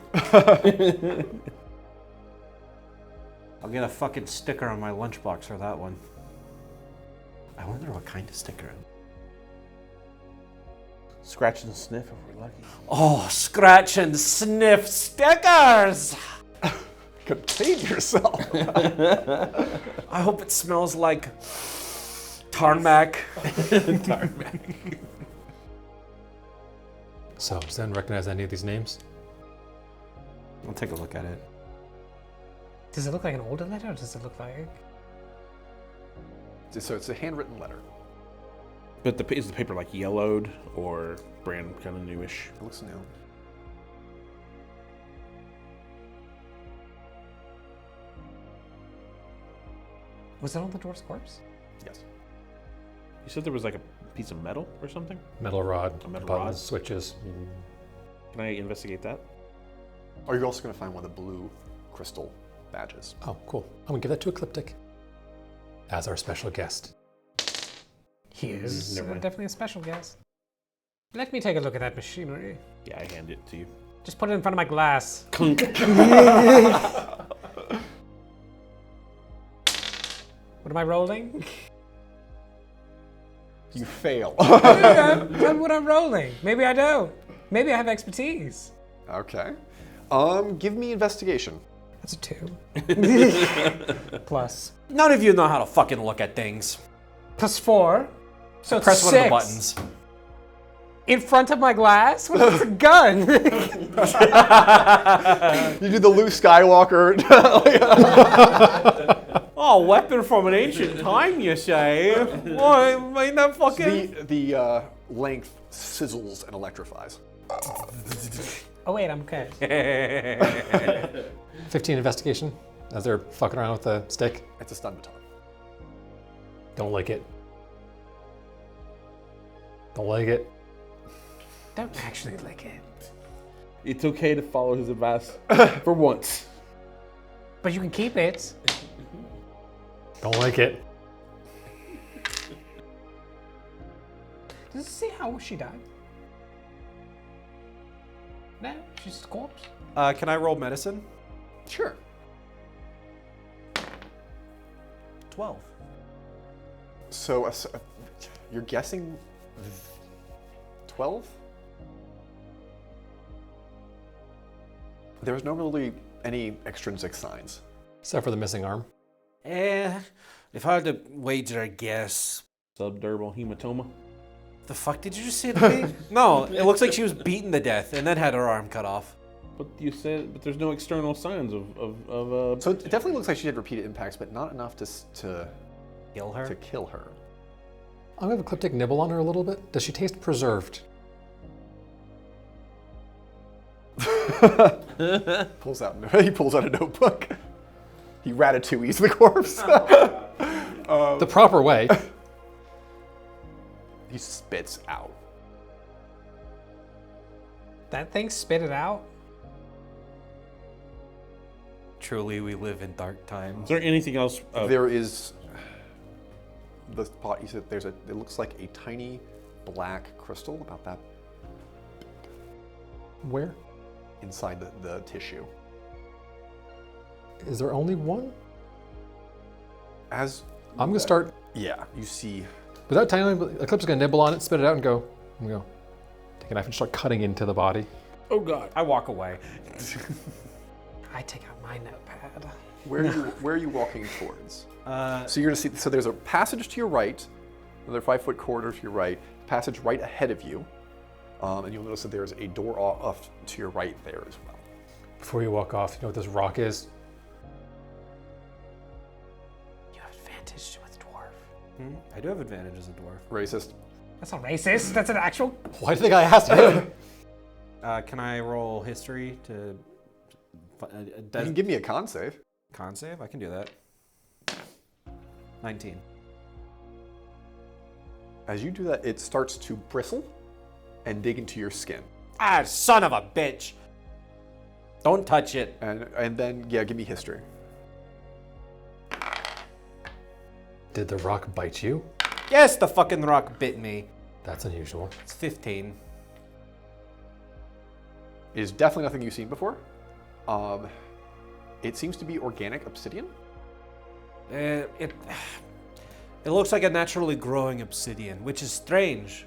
[SPEAKER 3] I'll get a fucking sticker on my lunchbox for that one. I wonder what kind of sticker.
[SPEAKER 5] Scratch and sniff if we're lucky.
[SPEAKER 3] Oh, scratch and sniff stickers!
[SPEAKER 1] Contain yourself.
[SPEAKER 3] I hope it smells like tarmac.
[SPEAKER 4] So, does anyone recognize any of these names?
[SPEAKER 3] I'll take a look at it.
[SPEAKER 2] Does it look like an older letter, or does it look like...
[SPEAKER 1] So it's a handwritten letter.
[SPEAKER 5] But is the paper like yellowed or brand kind of newish?
[SPEAKER 1] It looks new.
[SPEAKER 2] Was it on the dwarf's corpse?
[SPEAKER 1] Yes.
[SPEAKER 5] You said there was like a piece of metal or something?
[SPEAKER 4] Metal rod,
[SPEAKER 5] A metal
[SPEAKER 4] buttons,
[SPEAKER 5] rod?
[SPEAKER 4] switches.
[SPEAKER 5] Can I investigate that?
[SPEAKER 1] Or you're also going to find one of the blue crystal badges.
[SPEAKER 4] Oh, cool. I'm gonna give that to Ecliptic as our special guest.
[SPEAKER 2] He is
[SPEAKER 5] Never mind.
[SPEAKER 2] definitely a special guest. Let me take a look at that machinery.
[SPEAKER 5] Yeah, I hand it to you.
[SPEAKER 2] Just put it in front of my glass.
[SPEAKER 5] Clunk.
[SPEAKER 2] What am I rolling?
[SPEAKER 1] You fail.
[SPEAKER 2] What am rolling? Maybe I don't. Maybe I have expertise.
[SPEAKER 1] Okay. Give me investigation.
[SPEAKER 2] That's a 2. Plus.
[SPEAKER 3] None of you know how to fucking look at things.
[SPEAKER 2] Plus 4. So it's
[SPEAKER 3] Press
[SPEAKER 2] 6.
[SPEAKER 3] one of the buttons.
[SPEAKER 2] In front of my glass? What if it's a gun?
[SPEAKER 1] You do the Luke Skywalker.
[SPEAKER 3] Oh, weapon from an ancient time, you say? Why, ain't that fucking...
[SPEAKER 1] the length sizzles and electrifies.
[SPEAKER 2] Oh wait, I'm okay.
[SPEAKER 4] 15 investigation as they're fucking around with the stick.
[SPEAKER 1] It's a stun baton.
[SPEAKER 4] Don't like it. Don't like it.
[SPEAKER 2] Don't actually lick it.
[SPEAKER 5] It's okay to follow his advice for once.
[SPEAKER 2] But you can keep it.
[SPEAKER 4] Don't like it.
[SPEAKER 2] Does it say how she died? No, she's just a corpse.
[SPEAKER 3] Can I roll medicine?
[SPEAKER 1] Sure.
[SPEAKER 3] 12.
[SPEAKER 1] So you're guessing 12? There's no really any extrinsic signs.
[SPEAKER 4] Except for the missing arm.
[SPEAKER 3] If I had to wager a guess...
[SPEAKER 5] Subdermal hematoma.
[SPEAKER 3] The fuck did you just say to me? No, it looks like she was beaten to death and then had her arm cut off.
[SPEAKER 5] But you said, but there's no external signs of
[SPEAKER 1] So it definitely looks like she had repeated impacts, but not enough to
[SPEAKER 3] Kill her?
[SPEAKER 1] to kill her.
[SPEAKER 4] I'm gonna have Ecliptic nibble on her a little bit. Does she taste preserved?
[SPEAKER 1] He pulls out a notebook. He ratatouilles the corpse.
[SPEAKER 4] The proper way.
[SPEAKER 1] He spits out.
[SPEAKER 2] That thing spit it out?
[SPEAKER 3] Truly, we live in dark
[SPEAKER 5] Is
[SPEAKER 3] times.
[SPEAKER 5] there anything else?
[SPEAKER 1] There is the pot. You said there's a. It looks like a tiny black crystal about that
[SPEAKER 4] Where?
[SPEAKER 1] inside the tissue.
[SPEAKER 4] Is there only one?
[SPEAKER 1] As
[SPEAKER 4] I'm gonna start.
[SPEAKER 1] Yeah, you see.
[SPEAKER 4] Without telling him, Eclipse is gonna nibble on it, spit it out, and go. Take a knife and start cutting into the body.
[SPEAKER 5] Oh God.
[SPEAKER 3] I walk away.
[SPEAKER 2] I take out my notepad.
[SPEAKER 1] Where are you walking towards? So you're gonna see. So there's a passage to your right, another 5-foot corridor to your right, passage right ahead of you, and you'll notice that there's a door off to your right there as well.
[SPEAKER 4] Before you walk off, you know what this rock is?
[SPEAKER 2] You have advantage with dwarf.
[SPEAKER 3] I do have advantage as a dwarf.
[SPEAKER 1] Racist.
[SPEAKER 2] That's not racist. That's an actual.
[SPEAKER 4] Why do you think I asked him?
[SPEAKER 3] Can I roll history to
[SPEAKER 1] You can give me a con save.
[SPEAKER 3] con save? I can do that. 19.
[SPEAKER 1] As you do that, it starts to bristle and dig into your skin.
[SPEAKER 3] Ah, son of a bitch! Don't touch it.
[SPEAKER 1] And then, yeah, give me history.
[SPEAKER 4] Did the rock bite you?
[SPEAKER 3] Yes, the fucking rock bit me.
[SPEAKER 4] That's unusual.
[SPEAKER 3] It's 15.
[SPEAKER 1] It is definitely nothing you've seen before. It seems to be organic obsidian.
[SPEAKER 3] It looks like a naturally growing obsidian, which is strange.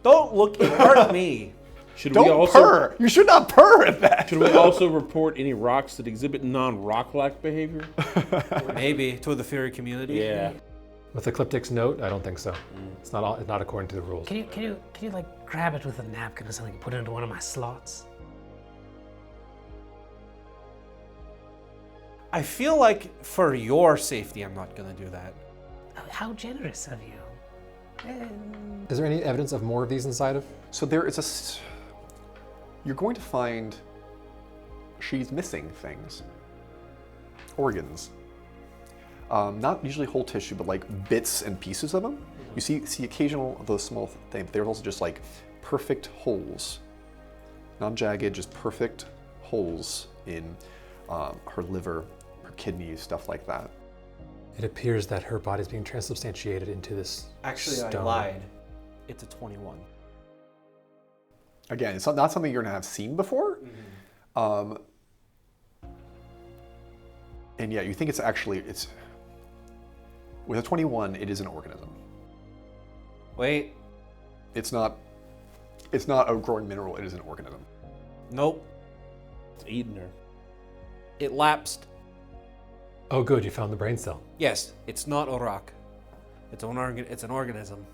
[SPEAKER 3] Don't look, it hurt me.
[SPEAKER 5] Should
[SPEAKER 1] Don't
[SPEAKER 5] we also
[SPEAKER 1] purr! You should not purr at that!
[SPEAKER 5] should we also report any rocks that exhibit non-rock-like behavior?
[SPEAKER 3] Maybe to the fairy community.
[SPEAKER 5] Yeah.
[SPEAKER 4] With Ecliptic's note, I don't think so. It's not according to the rules.
[SPEAKER 2] Can you like grab it with a napkin or something and put it into one of my slots?
[SPEAKER 3] I feel like for your safety, I'm not gonna do that.
[SPEAKER 2] How generous of you.
[SPEAKER 4] Is there any evidence of more of these inside of?
[SPEAKER 1] So there is you're going to find she's missing things. Organs. Not usually whole tissue, but like bits and pieces of them. You see occasional those small things. There's also just like perfect holes. Not jagged, just perfect holes in her liver, her kidneys, stuff like that.
[SPEAKER 4] It appears that her body's being transubstantiated into this
[SPEAKER 3] Actually,
[SPEAKER 4] stone.
[SPEAKER 3] I lied. It's a 21.
[SPEAKER 1] Again, it's not something you're gonna have seen before. And yeah, you think it's with a 21, it is an organism.
[SPEAKER 3] Wait,
[SPEAKER 1] It's not a growing mineral, it is an organism.
[SPEAKER 3] nope.
[SPEAKER 5] It's eating her.
[SPEAKER 3] It lapsed.
[SPEAKER 4] Oh, good, you found the brain cell.
[SPEAKER 3] Yes, it's not a rock. It's an organism.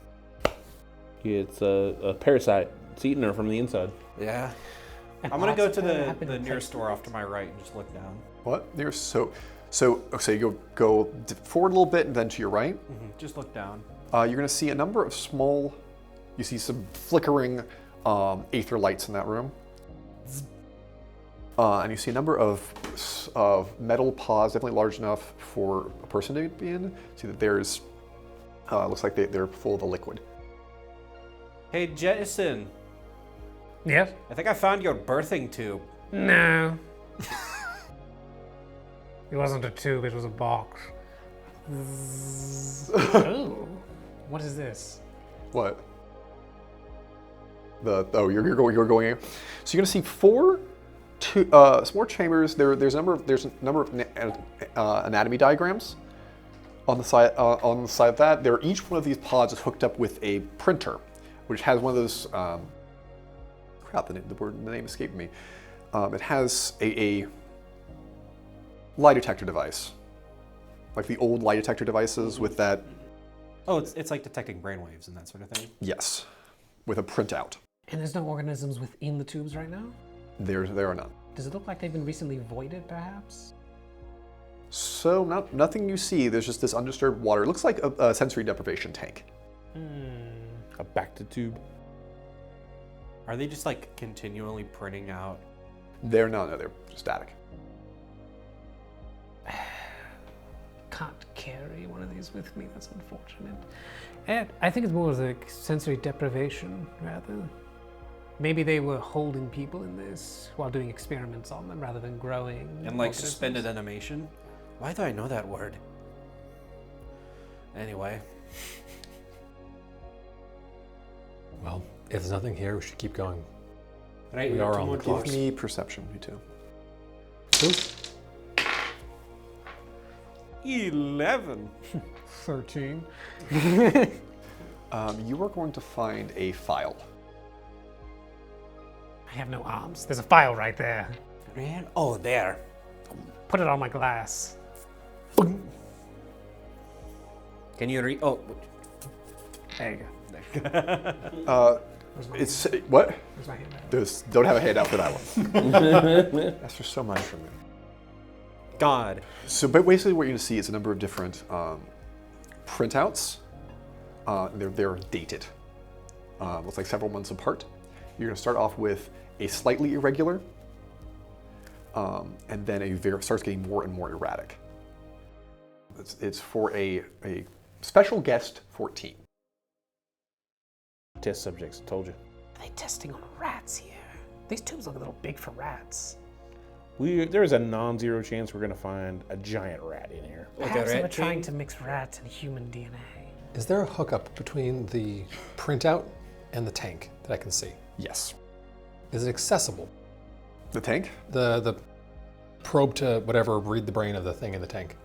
[SPEAKER 5] Yeah, it's a parasite. It's eating her from the inside.
[SPEAKER 3] Yeah.
[SPEAKER 2] And
[SPEAKER 3] I'm gonna go
[SPEAKER 2] lots
[SPEAKER 3] to
[SPEAKER 2] of them happen
[SPEAKER 3] the
[SPEAKER 2] in
[SPEAKER 3] nearest
[SPEAKER 2] places.
[SPEAKER 3] door off to my right and just look down.
[SPEAKER 1] What? There's so you go forward a little bit and then to your right.
[SPEAKER 3] Just look down.
[SPEAKER 1] You're going to see a number of small. You see some flickering aether lights in that room, and you see a number of metal pods, definitely large enough for a person to be in. See that there's looks like they're full of a liquid.
[SPEAKER 3] Hey, Jettison,
[SPEAKER 2] Yes?
[SPEAKER 3] I think I found your birthing tube.
[SPEAKER 2] No. It wasn't a tube, it was a box. Oh, what is this?
[SPEAKER 1] What? You're going in. So you're going to see four more chambers. There's a number of anatomy diagrams on the side of that. Each one of these pods is hooked up with a printer, which has one of those. The name escaped me. It has a lie detector device, like the old lie detector devices with that.
[SPEAKER 3] Oh, it's like detecting brainwaves and that sort of thing.
[SPEAKER 1] Yes, with a printout.
[SPEAKER 2] And there's no organisms within the tubes right now?
[SPEAKER 1] There are none.
[SPEAKER 2] Does it look like they've been recently voided, perhaps?
[SPEAKER 1] So nothing you see. There's just this undisturbed water. It looks like a sensory deprivation tank.
[SPEAKER 5] A back-to tube.
[SPEAKER 3] Are they just like continually printing out?
[SPEAKER 1] They're they're static.
[SPEAKER 2] Can't carry one of these with me, that's unfortunate. And I think it's more of the sensory deprivation, rather. Maybe they were holding people in this while doing experiments on them rather than growing.
[SPEAKER 3] And like
[SPEAKER 2] organisms.
[SPEAKER 3] suspended animation? Why do I know that word? Anyway.
[SPEAKER 4] Well, if there's nothing here, we should keep going.
[SPEAKER 3] Right.
[SPEAKER 4] We are
[SPEAKER 3] two
[SPEAKER 4] on
[SPEAKER 3] more
[SPEAKER 4] the
[SPEAKER 3] doors.
[SPEAKER 1] Give me perception, you too.
[SPEAKER 3] 11.
[SPEAKER 2] 13.
[SPEAKER 1] You are going to find a file.
[SPEAKER 2] I have no arms. There's a file right there.
[SPEAKER 3] Man, oh, there.
[SPEAKER 2] Put it on my glass.
[SPEAKER 3] Can you read? Oh,
[SPEAKER 2] There you go.
[SPEAKER 1] It's what?
[SPEAKER 2] Where's my hand?
[SPEAKER 1] Don't have a handout for that one. That's just so much from me.
[SPEAKER 3] God.
[SPEAKER 1] So basically what you're going to see is a number of different printouts. They're dated. Looks like several months apart. You're going to start off with a slightly irregular, and then starts getting more and more erratic. It's for a special guest 14.
[SPEAKER 5] Test subjects, told you.
[SPEAKER 2] Are they testing on rats here? These tubes look a little big for rats.
[SPEAKER 5] There's a non-zero chance we're gonna find a giant rat in here.
[SPEAKER 2] Perhaps they were trying to mix rats and human DNA.
[SPEAKER 4] Is there a hookup between the printout and the tank that I can see?
[SPEAKER 1] Yes.
[SPEAKER 4] Is it accessible?
[SPEAKER 1] The tank?
[SPEAKER 4] The probe to whatever read the brain of the thing in the tank.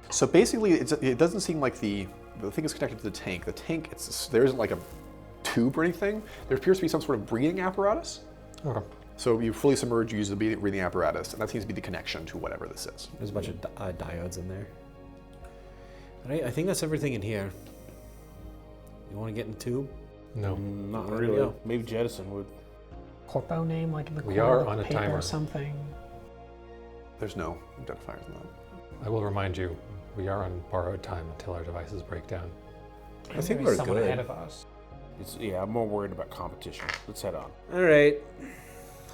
[SPEAKER 1] So basically, it doesn't seem like the thing is connected to the tank. The tank, there isn't like a tube or anything. There appears to be some sort of breathing apparatus.
[SPEAKER 4] Okay.
[SPEAKER 1] So you fully submerge, you use the breathing apparatus, and that seems to be the connection to whatever this is.
[SPEAKER 3] There's a bunch of diodes in there. All right, I think that's everything in here. You want to get in the tube?
[SPEAKER 4] No.
[SPEAKER 5] Not
[SPEAKER 3] There we
[SPEAKER 5] really.
[SPEAKER 3] go.
[SPEAKER 5] Maybe Jettison would.
[SPEAKER 2] Corpo name, like in the
[SPEAKER 4] We
[SPEAKER 2] corner
[SPEAKER 4] are
[SPEAKER 2] of
[SPEAKER 4] on a
[SPEAKER 2] paper
[SPEAKER 4] timer.
[SPEAKER 2] or something.
[SPEAKER 1] There's no identifiers in that.
[SPEAKER 4] I will remind you, we are on borrowed time until our devices break down.
[SPEAKER 3] I think
[SPEAKER 2] Maybe
[SPEAKER 3] we're
[SPEAKER 2] someone
[SPEAKER 3] good.
[SPEAKER 2] ahead of us.
[SPEAKER 5] Yeah, I'm more worried about competition. Let's head on.
[SPEAKER 3] All right.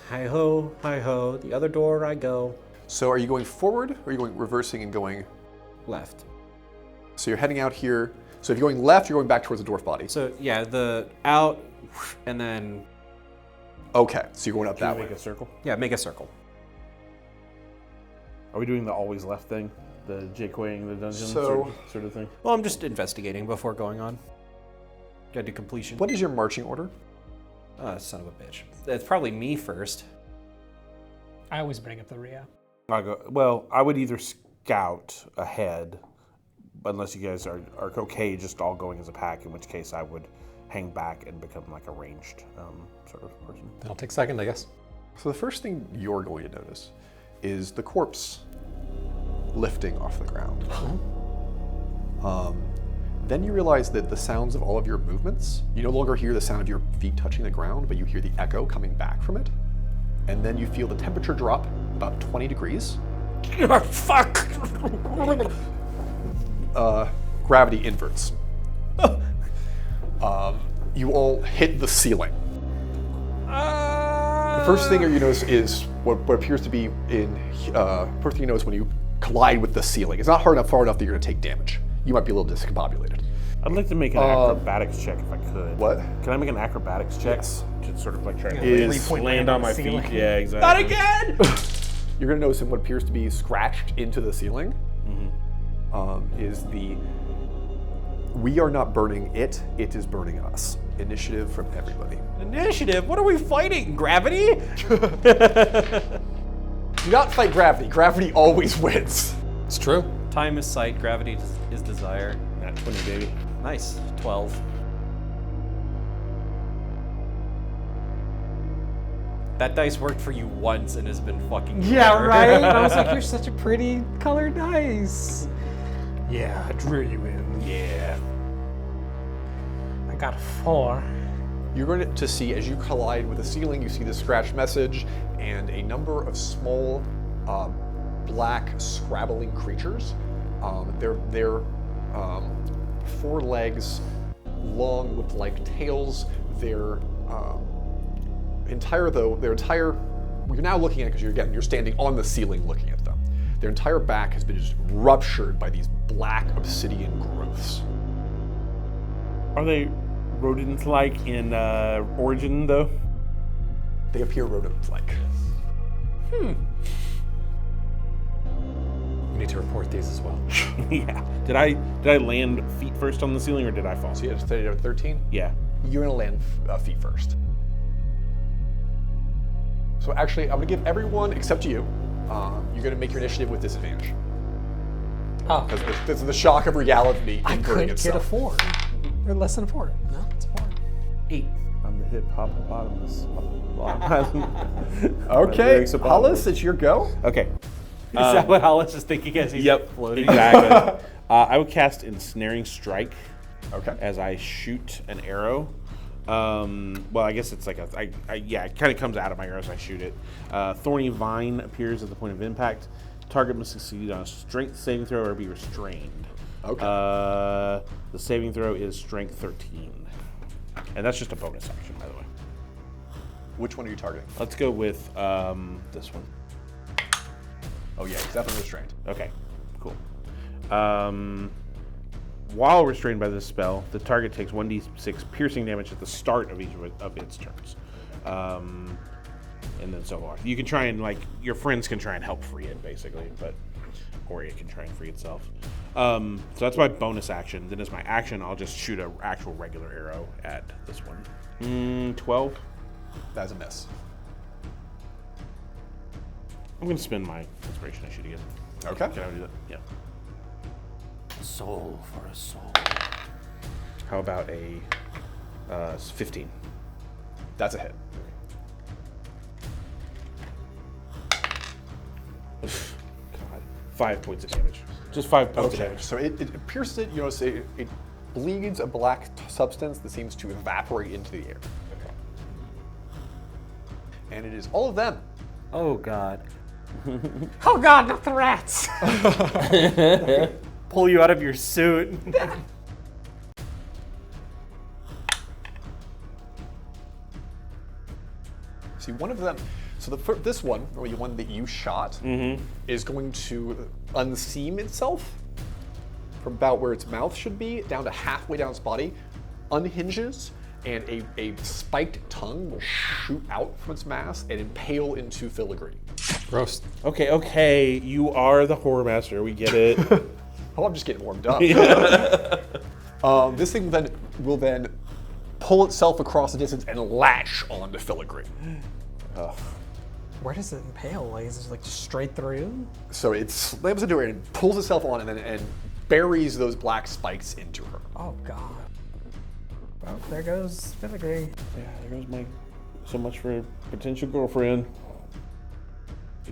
[SPEAKER 3] Hi ho, hi ho. The other door I go.
[SPEAKER 1] So are you going forward, or are you going reversing and going?
[SPEAKER 3] Left.
[SPEAKER 1] So you're heading out here. So if you're going left, you're going back towards the dwarf body.
[SPEAKER 3] So yeah, the out, and then
[SPEAKER 1] Okay, so you're going up
[SPEAKER 5] Can
[SPEAKER 1] that
[SPEAKER 5] we
[SPEAKER 1] way.
[SPEAKER 5] make a circle?
[SPEAKER 3] yeah, make a circle.
[SPEAKER 5] Are we doing the always left thing? The Jake-waying the dungeon
[SPEAKER 1] So-
[SPEAKER 5] sort of thing?
[SPEAKER 3] Well, I'm just investigating before going on. Gotta do completion.
[SPEAKER 1] What is your marching order?
[SPEAKER 3] Son of a bitch. It's probably me first.
[SPEAKER 2] I always bring up the rear.
[SPEAKER 5] I would either scout ahead, unless you guys are okay just all going as a pack, in which case I would hang back and become like a ranged sort of person.
[SPEAKER 4] Then I'll take second, I guess.
[SPEAKER 1] So the first thing you're going to notice is the corpse lifting off the ground. Then you realize that the sounds of all of your movements, you no longer hear the sound of your feet touching the ground, but you hear the echo coming back from it. And then you feel the temperature drop about 20 degrees.
[SPEAKER 3] Fuck!
[SPEAKER 1] Gravity inverts. You all hit the ceiling. The first thing you notice is what appears to be first thing you notice when you collide with the ceiling. It's not far enough that you're going to take damage. You might be a little discombobulated.
[SPEAKER 5] I'd like to make an acrobatics check if I could.
[SPEAKER 1] What?
[SPEAKER 5] Can I make an acrobatics check?
[SPEAKER 1] Yes.
[SPEAKER 5] To sort of like try to
[SPEAKER 1] Is-
[SPEAKER 2] 3-point
[SPEAKER 5] land on my
[SPEAKER 2] the
[SPEAKER 5] feet.
[SPEAKER 2] ceiling.
[SPEAKER 5] Yeah, exactly.
[SPEAKER 3] Not again!
[SPEAKER 1] You're going to notice what appears to be scratched into the ceiling is the "We are not burning it, it is burning us" initiative from everybody.
[SPEAKER 3] Initiative? What are we fighting? Gravity?
[SPEAKER 1] Do not fight gravity. Gravity always wins.
[SPEAKER 4] It's true.
[SPEAKER 3] Time is sight, gravity is desire.
[SPEAKER 5] Not 20, baby.
[SPEAKER 3] Nice. 12. That dice worked for you once and has been fucking
[SPEAKER 2] Yeah,
[SPEAKER 3] clever.
[SPEAKER 2] right? I was like, you're such a pretty colored dice. Yeah, I drew you in.
[SPEAKER 5] Yeah.
[SPEAKER 2] I got a 4.
[SPEAKER 1] You're going to see, as you collide with the ceiling, you see the scratched message and a number of small black scrabbling creatures. They're 4 legs, long with like tails. You're now looking at it because you're standing on the ceiling looking at them. Their entire back has been just ruptured by these black obsidian growths.
[SPEAKER 5] Are they rodent-like in origin, though?
[SPEAKER 1] They appear rodent-like.
[SPEAKER 4] We need to report these as well.
[SPEAKER 5] Yeah. Did I land feet first on the ceiling, or did I fall?
[SPEAKER 1] So you have 13.
[SPEAKER 5] Yeah.
[SPEAKER 1] You're gonna land feet first. So actually, I'm gonna give everyone except you. You're gonna make your initiative with disadvantage
[SPEAKER 2] Oh,
[SPEAKER 1] because of the shock of reality
[SPEAKER 2] I
[SPEAKER 1] inverting
[SPEAKER 2] could get a
[SPEAKER 1] itself.
[SPEAKER 2] 4. Or less than a 4. No, it's a 4.
[SPEAKER 3] 8.
[SPEAKER 5] I'm the hip hippopotamus.
[SPEAKER 1] Okay, Hollis, it's your go.
[SPEAKER 5] Okay.
[SPEAKER 3] Is that what Hollis is thinking as he's
[SPEAKER 5] Yep.
[SPEAKER 3] floating?
[SPEAKER 5] Exactly. I would cast Ensnaring Strike
[SPEAKER 1] Okay.
[SPEAKER 5] as I shoot an arrow. Well, I guess it's like yeah, it kind of comes out of my arrow as I shoot it. Thorny Vine appears at the point of impact. Target must succeed on a strength saving throw or be restrained.
[SPEAKER 1] Okay.
[SPEAKER 5] The saving throw is strength 13. And that's just a bonus action, by the way.
[SPEAKER 1] Which one are you targeting?
[SPEAKER 5] Let's go with this one.
[SPEAKER 1] Oh yeah, he's definitely restrained.
[SPEAKER 5] Okay, cool. While restrained by this spell, the target takes 1d6 piercing damage at the start of each of its turns. And then so on. You can try and, like, your friends can try and help free it, basically, or it can try and free itself. So that's my bonus action. Then as my action, I'll just shoot an actual regular arrow at this one. 12.
[SPEAKER 1] That's a miss.
[SPEAKER 5] I'm going to spend my inspiration. I shoot again.
[SPEAKER 1] Okay.
[SPEAKER 5] Can I do that? Yeah.
[SPEAKER 3] Soul for a soul.
[SPEAKER 5] How about a 15?
[SPEAKER 1] That's a hit.
[SPEAKER 5] God. 5 points of damage. Just 5 points of
[SPEAKER 1] Okay.
[SPEAKER 5] damage.
[SPEAKER 1] So it pierces it. You notice it bleeds a black substance that seems to evaporate into the air.
[SPEAKER 5] Okay.
[SPEAKER 1] And it is all of them.
[SPEAKER 3] Oh God.
[SPEAKER 2] Oh God, not the rats!
[SPEAKER 3] Pull you out of your suit.
[SPEAKER 1] See, one of them. So this one, or the one that you shot, is going to unseam itself from about where its mouth should be down to halfway down its body, unhinges, and a spiked tongue will shoot out from its mass and impale into filigree.
[SPEAKER 4] Gross.
[SPEAKER 5] Okay. You are the horror master. We get it.
[SPEAKER 1] Oh, I'm just getting warmed up. This thing will then pull itself across the distance and latch onto filigree.
[SPEAKER 2] Where does it impale? Like, is it like just straight through?
[SPEAKER 1] So it slams into her and pulls itself on and buries those black spikes into her.
[SPEAKER 2] Oh God. Well, there goes filigree.
[SPEAKER 5] Yeah, there goes my so much for a potential girlfriend.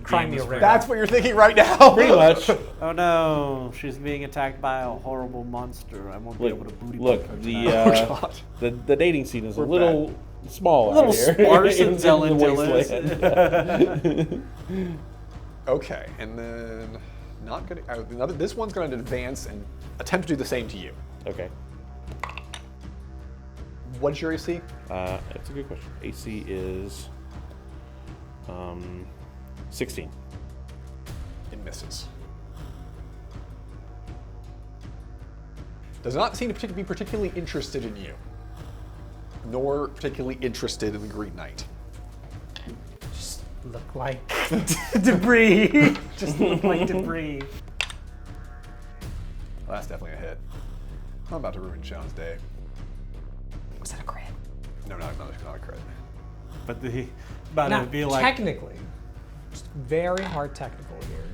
[SPEAKER 2] Cry me a river.
[SPEAKER 1] That's what you're thinking right now.
[SPEAKER 5] Pretty much.
[SPEAKER 3] Oh no, she's being attacked by a horrible monster. I won't be able to booty
[SPEAKER 5] Look,
[SPEAKER 3] bump her tonight.
[SPEAKER 1] God.
[SPEAKER 5] the dating scene is a little small.
[SPEAKER 3] A little
[SPEAKER 5] out here.
[SPEAKER 3] sparse in Zel
[SPEAKER 5] In the
[SPEAKER 3] Antilis.
[SPEAKER 5] wasteland.
[SPEAKER 1] Okay, and then not gonna. This one's going to advance and attempt to do the same to you.
[SPEAKER 5] Okay.
[SPEAKER 1] What's your AC?
[SPEAKER 5] That's a good question. AC is 16.
[SPEAKER 1] It misses. Does not seem to be particularly interested in you, nor particularly interested in the Green Knight.
[SPEAKER 2] Just look like debris. Just look like debris.
[SPEAKER 1] Well, that's definitely a hit. I'm about to ruin Sean's day.
[SPEAKER 2] Was that a crit?
[SPEAKER 1] No, not a crit.
[SPEAKER 3] But but
[SPEAKER 2] Now,
[SPEAKER 3] it'd be like
[SPEAKER 2] technically, just very hard technical here.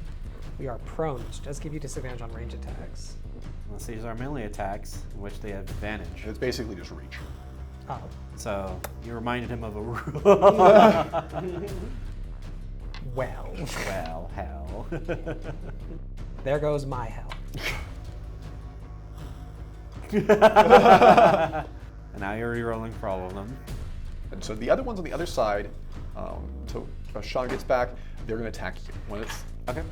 [SPEAKER 2] We are prone, which does give you disadvantage on range attacks.
[SPEAKER 3] unless these are melee attacks, in which they have advantage.
[SPEAKER 1] It's basically just reach.
[SPEAKER 2] Oh.
[SPEAKER 3] So you reminded him of a rule.
[SPEAKER 2] Well.
[SPEAKER 3] Well, hell.
[SPEAKER 2] There goes my hell.
[SPEAKER 3] And now you're re-rolling for all of them.
[SPEAKER 1] And so the other ones on the other side, so Sean gets back, they're going to attack you. When it's okay.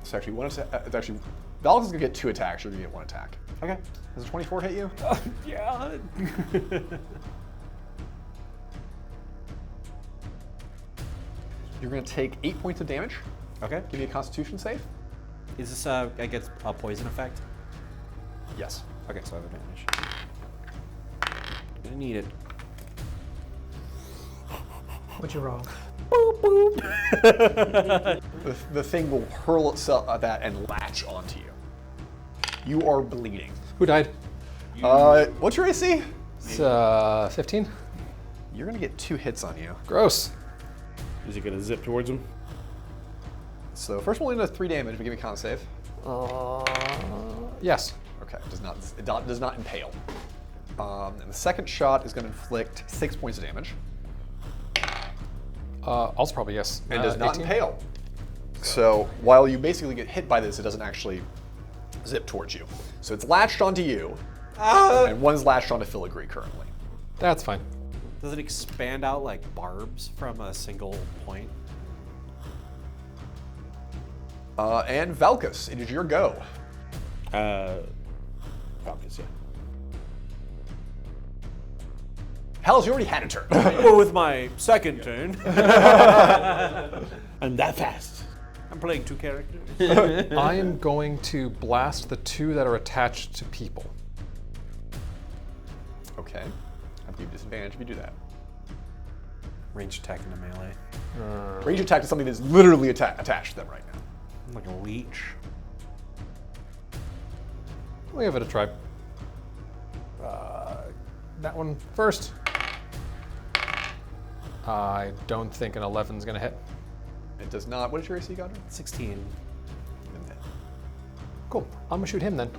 [SPEAKER 1] So actually, it's actually Valk is going to get 2 attacks. You're going to get 1 attack.
[SPEAKER 3] Okay.
[SPEAKER 1] Does a 24 hit you?
[SPEAKER 3] Yeah.
[SPEAKER 1] You're going to take 8 points of damage.
[SPEAKER 3] Okay.
[SPEAKER 1] Give me a Constitution save.
[SPEAKER 3] Is this I guess a poison effect?
[SPEAKER 1] Yes.
[SPEAKER 3] Okay, so I have advantage. Gonna need it.
[SPEAKER 2] What'd you roll?
[SPEAKER 1] The thing will hurl itself at that and latch onto you. You are bleeding.
[SPEAKER 4] Who died?
[SPEAKER 1] What's your AC?
[SPEAKER 4] It's 15.
[SPEAKER 1] You're going to get 2 hits on you.
[SPEAKER 4] Gross.
[SPEAKER 5] Is he gonna zip towards him?
[SPEAKER 1] So first one does 3 damage, but give me a con save.
[SPEAKER 4] Yes.
[SPEAKER 1] Okay, it does not impale. And the second shot is going to inflict 6 points of damage.
[SPEAKER 4] Also probably yes.
[SPEAKER 1] And does not
[SPEAKER 4] 18?
[SPEAKER 1] impale. So while you basically get hit by this, it doesn't actually zip towards you. So it's latched onto you, and one's latched onto Filigree currently.
[SPEAKER 4] That's fine.
[SPEAKER 3] Does it expand out like barbs from a single point?
[SPEAKER 1] And Valkus, it is your go.
[SPEAKER 5] Falcus, yeah.
[SPEAKER 1] Hells, you already had a turn.
[SPEAKER 3] Well, with my second turn,
[SPEAKER 5] I'm that fast.
[SPEAKER 3] I'm playing 2 characters.
[SPEAKER 4] I am going to blast the 2 that are attached to people.
[SPEAKER 1] Okay. I'll give you disadvantage if you do that.
[SPEAKER 3] Range attack into melee.
[SPEAKER 1] Range attack is something that's literally attached to them right now.
[SPEAKER 3] I'm like a leech.
[SPEAKER 4] We'll give it a try. That one first. I don't think an 11 is going to hit.
[SPEAKER 1] It does not. What is your AC, Godwin?
[SPEAKER 3] 16.
[SPEAKER 4] Cool. I'm going to shoot him then.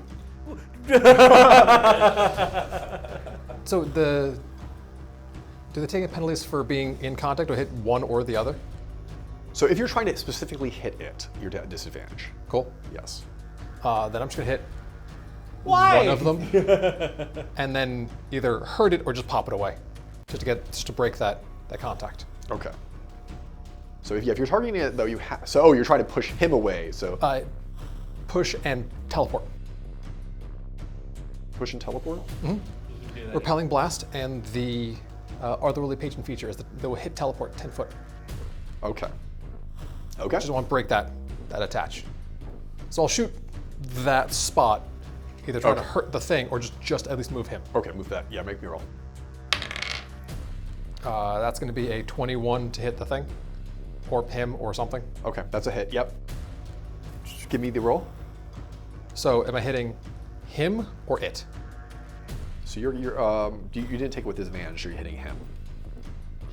[SPEAKER 4] So do they take penalties for being in contact or hit one or the other?
[SPEAKER 1] So if you're trying to specifically hit it, you're at disadvantage.
[SPEAKER 4] Cool.
[SPEAKER 1] Yes.
[SPEAKER 4] Then I'm just going to hit one of them and then either hurt it or just pop it away just to break that contact.
[SPEAKER 1] Okay. So if you're targeting it though, you're trying to push him away. So
[SPEAKER 4] Push and teleport.
[SPEAKER 1] push and teleport.
[SPEAKER 4] Repelling blast and the otherworldly patron feature is that they will hit teleport 10 foot.
[SPEAKER 1] Okay. Okay.
[SPEAKER 4] Just want to break that attach. So I'll shoot that spot, either trying to hurt the thing or just at least move him.
[SPEAKER 1] Okay, move that. Yeah, make me roll.
[SPEAKER 4] That's going to be a 21 to hit the thing, or him, or something.
[SPEAKER 1] Okay, that's a hit. Yep. Just give me the roll.
[SPEAKER 4] So am I hitting him or it?
[SPEAKER 1] So you didn't take it with disadvantage. You're hitting him.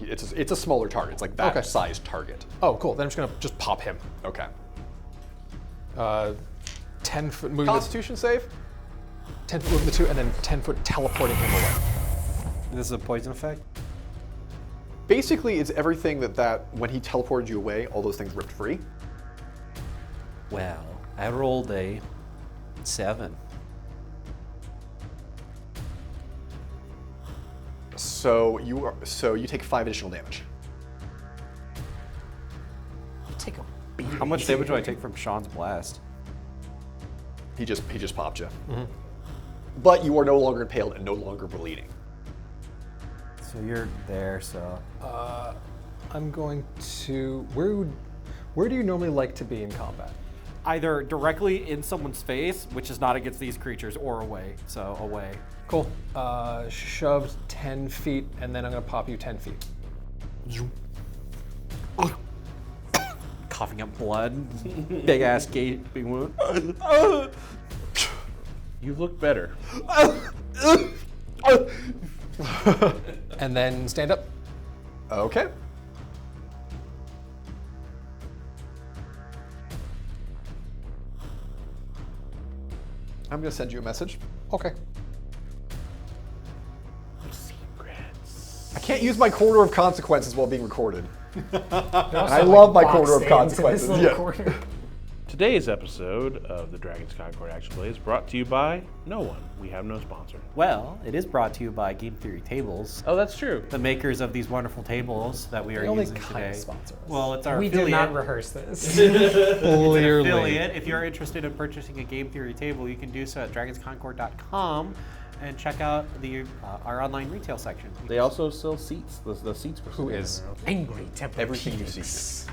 [SPEAKER 1] It's a smaller target. It's like that size target.
[SPEAKER 4] Oh, cool. Then I'm just going to pop him.
[SPEAKER 1] Okay.
[SPEAKER 4] 10 foot moving.
[SPEAKER 1] Constitution save.
[SPEAKER 4] 10 foot moving the 2, and then 10 foot teleporting him away.
[SPEAKER 3] This is a poison effect?
[SPEAKER 1] Basically, it's everything that when he teleported you away, all those things ripped free.
[SPEAKER 3] Well, I rolled a 7.
[SPEAKER 1] So you take 5 additional damage.
[SPEAKER 2] Take a beat.
[SPEAKER 3] How much damage do I take from Sean's blast?
[SPEAKER 1] He just popped you. But you are no longer impaled and no longer bleeding.
[SPEAKER 3] So you're there, so...
[SPEAKER 4] I'm going to... Where do you normally like to be in combat?
[SPEAKER 3] Either directly in someone's face, which is not against these creatures, or away. So away.
[SPEAKER 4] Cool. Shoved 10 feet, and then I'm going to pop you 10 feet.
[SPEAKER 3] Coughing up blood. Big ass gaping wound.
[SPEAKER 5] You look better.
[SPEAKER 4] And then stand up.
[SPEAKER 1] Okay. I'm going to send you a message.
[SPEAKER 4] Okay.
[SPEAKER 1] I can't use my corridor of consequences while being recorded. And I love my corridor of consequences. Yeah.
[SPEAKER 5] Today's episode of the Dragons Concord Action Play is brought to you by no one. We have no sponsor.
[SPEAKER 3] Well, it is brought to you by Game Theory Tables,
[SPEAKER 5] Oh, that's true.
[SPEAKER 3] the makers of these wonderful tables that we are
[SPEAKER 4] They only
[SPEAKER 3] using
[SPEAKER 4] kind
[SPEAKER 3] today.
[SPEAKER 4] of sponsor us.
[SPEAKER 3] Well, it's our
[SPEAKER 2] We
[SPEAKER 3] affiliate.
[SPEAKER 2] did not rehearse this.
[SPEAKER 4] Clearly.
[SPEAKER 3] affiliate. If you're interested in purchasing a Game Theory table, you can do so at dragonsconcord.com and check out our online retail section.
[SPEAKER 5] They also sell seats. The seats were
[SPEAKER 4] Who is?
[SPEAKER 2] Angry Templar.
[SPEAKER 1] Everything you see.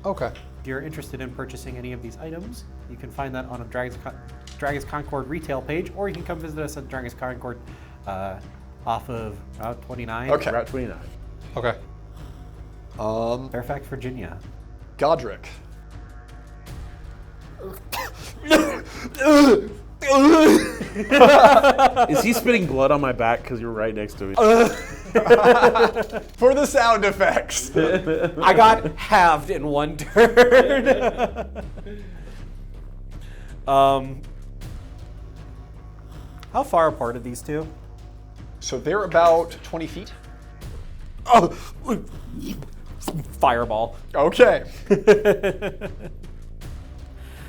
[SPEAKER 4] Okay.
[SPEAKER 3] If you're interested in purchasing any of these items, you can find that on a Dragons Concord retail page, or you can come visit us at Dragons Concord off of Route 29,
[SPEAKER 1] Okay.
[SPEAKER 5] Route 29.
[SPEAKER 4] Okay.
[SPEAKER 3] Fairfax, Virginia.
[SPEAKER 1] Godric.
[SPEAKER 5] Is he spitting blood on my back because you're right next to me?
[SPEAKER 1] For the sound effects.
[SPEAKER 2] I got halved in one turn. How far apart are these two?
[SPEAKER 1] So they're about 20 feet.
[SPEAKER 2] Oh, fireball.
[SPEAKER 1] Okay.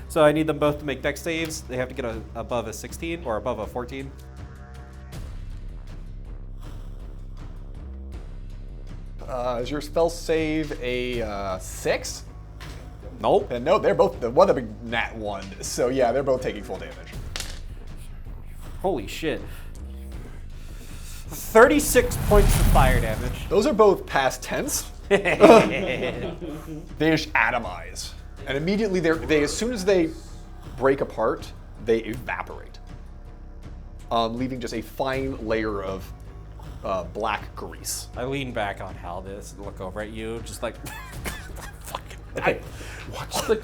[SPEAKER 2] So I need them both to make dex saves. They have to get above a 16 or above a 14.
[SPEAKER 1] Is your spell save a 6?
[SPEAKER 2] Nope.
[SPEAKER 1] And no, they're both the one that big nat 1. So yeah, they're both taking full damage.
[SPEAKER 2] Holy shit. 36 points of fire damage.
[SPEAKER 1] Those are both past tense. They just atomize, and immediately they as soon as they break apart, they evaporate, leaving just a fine layer of black grease.
[SPEAKER 2] I lean back on Haldis and look over at you, just like, what's the?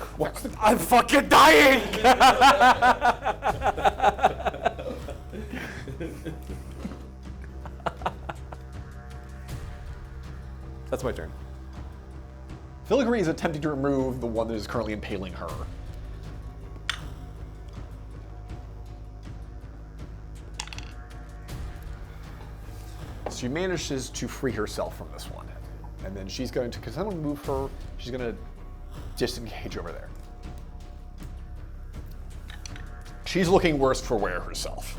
[SPEAKER 2] I'm fucking dying. That's my turn.
[SPEAKER 1] Filigree is attempting to remove the one that is currently impaling her. She manages to free herself from this one. And then she's going to, because I'm going to move her, she's going to disengage over there. She's looking worse for wear herself.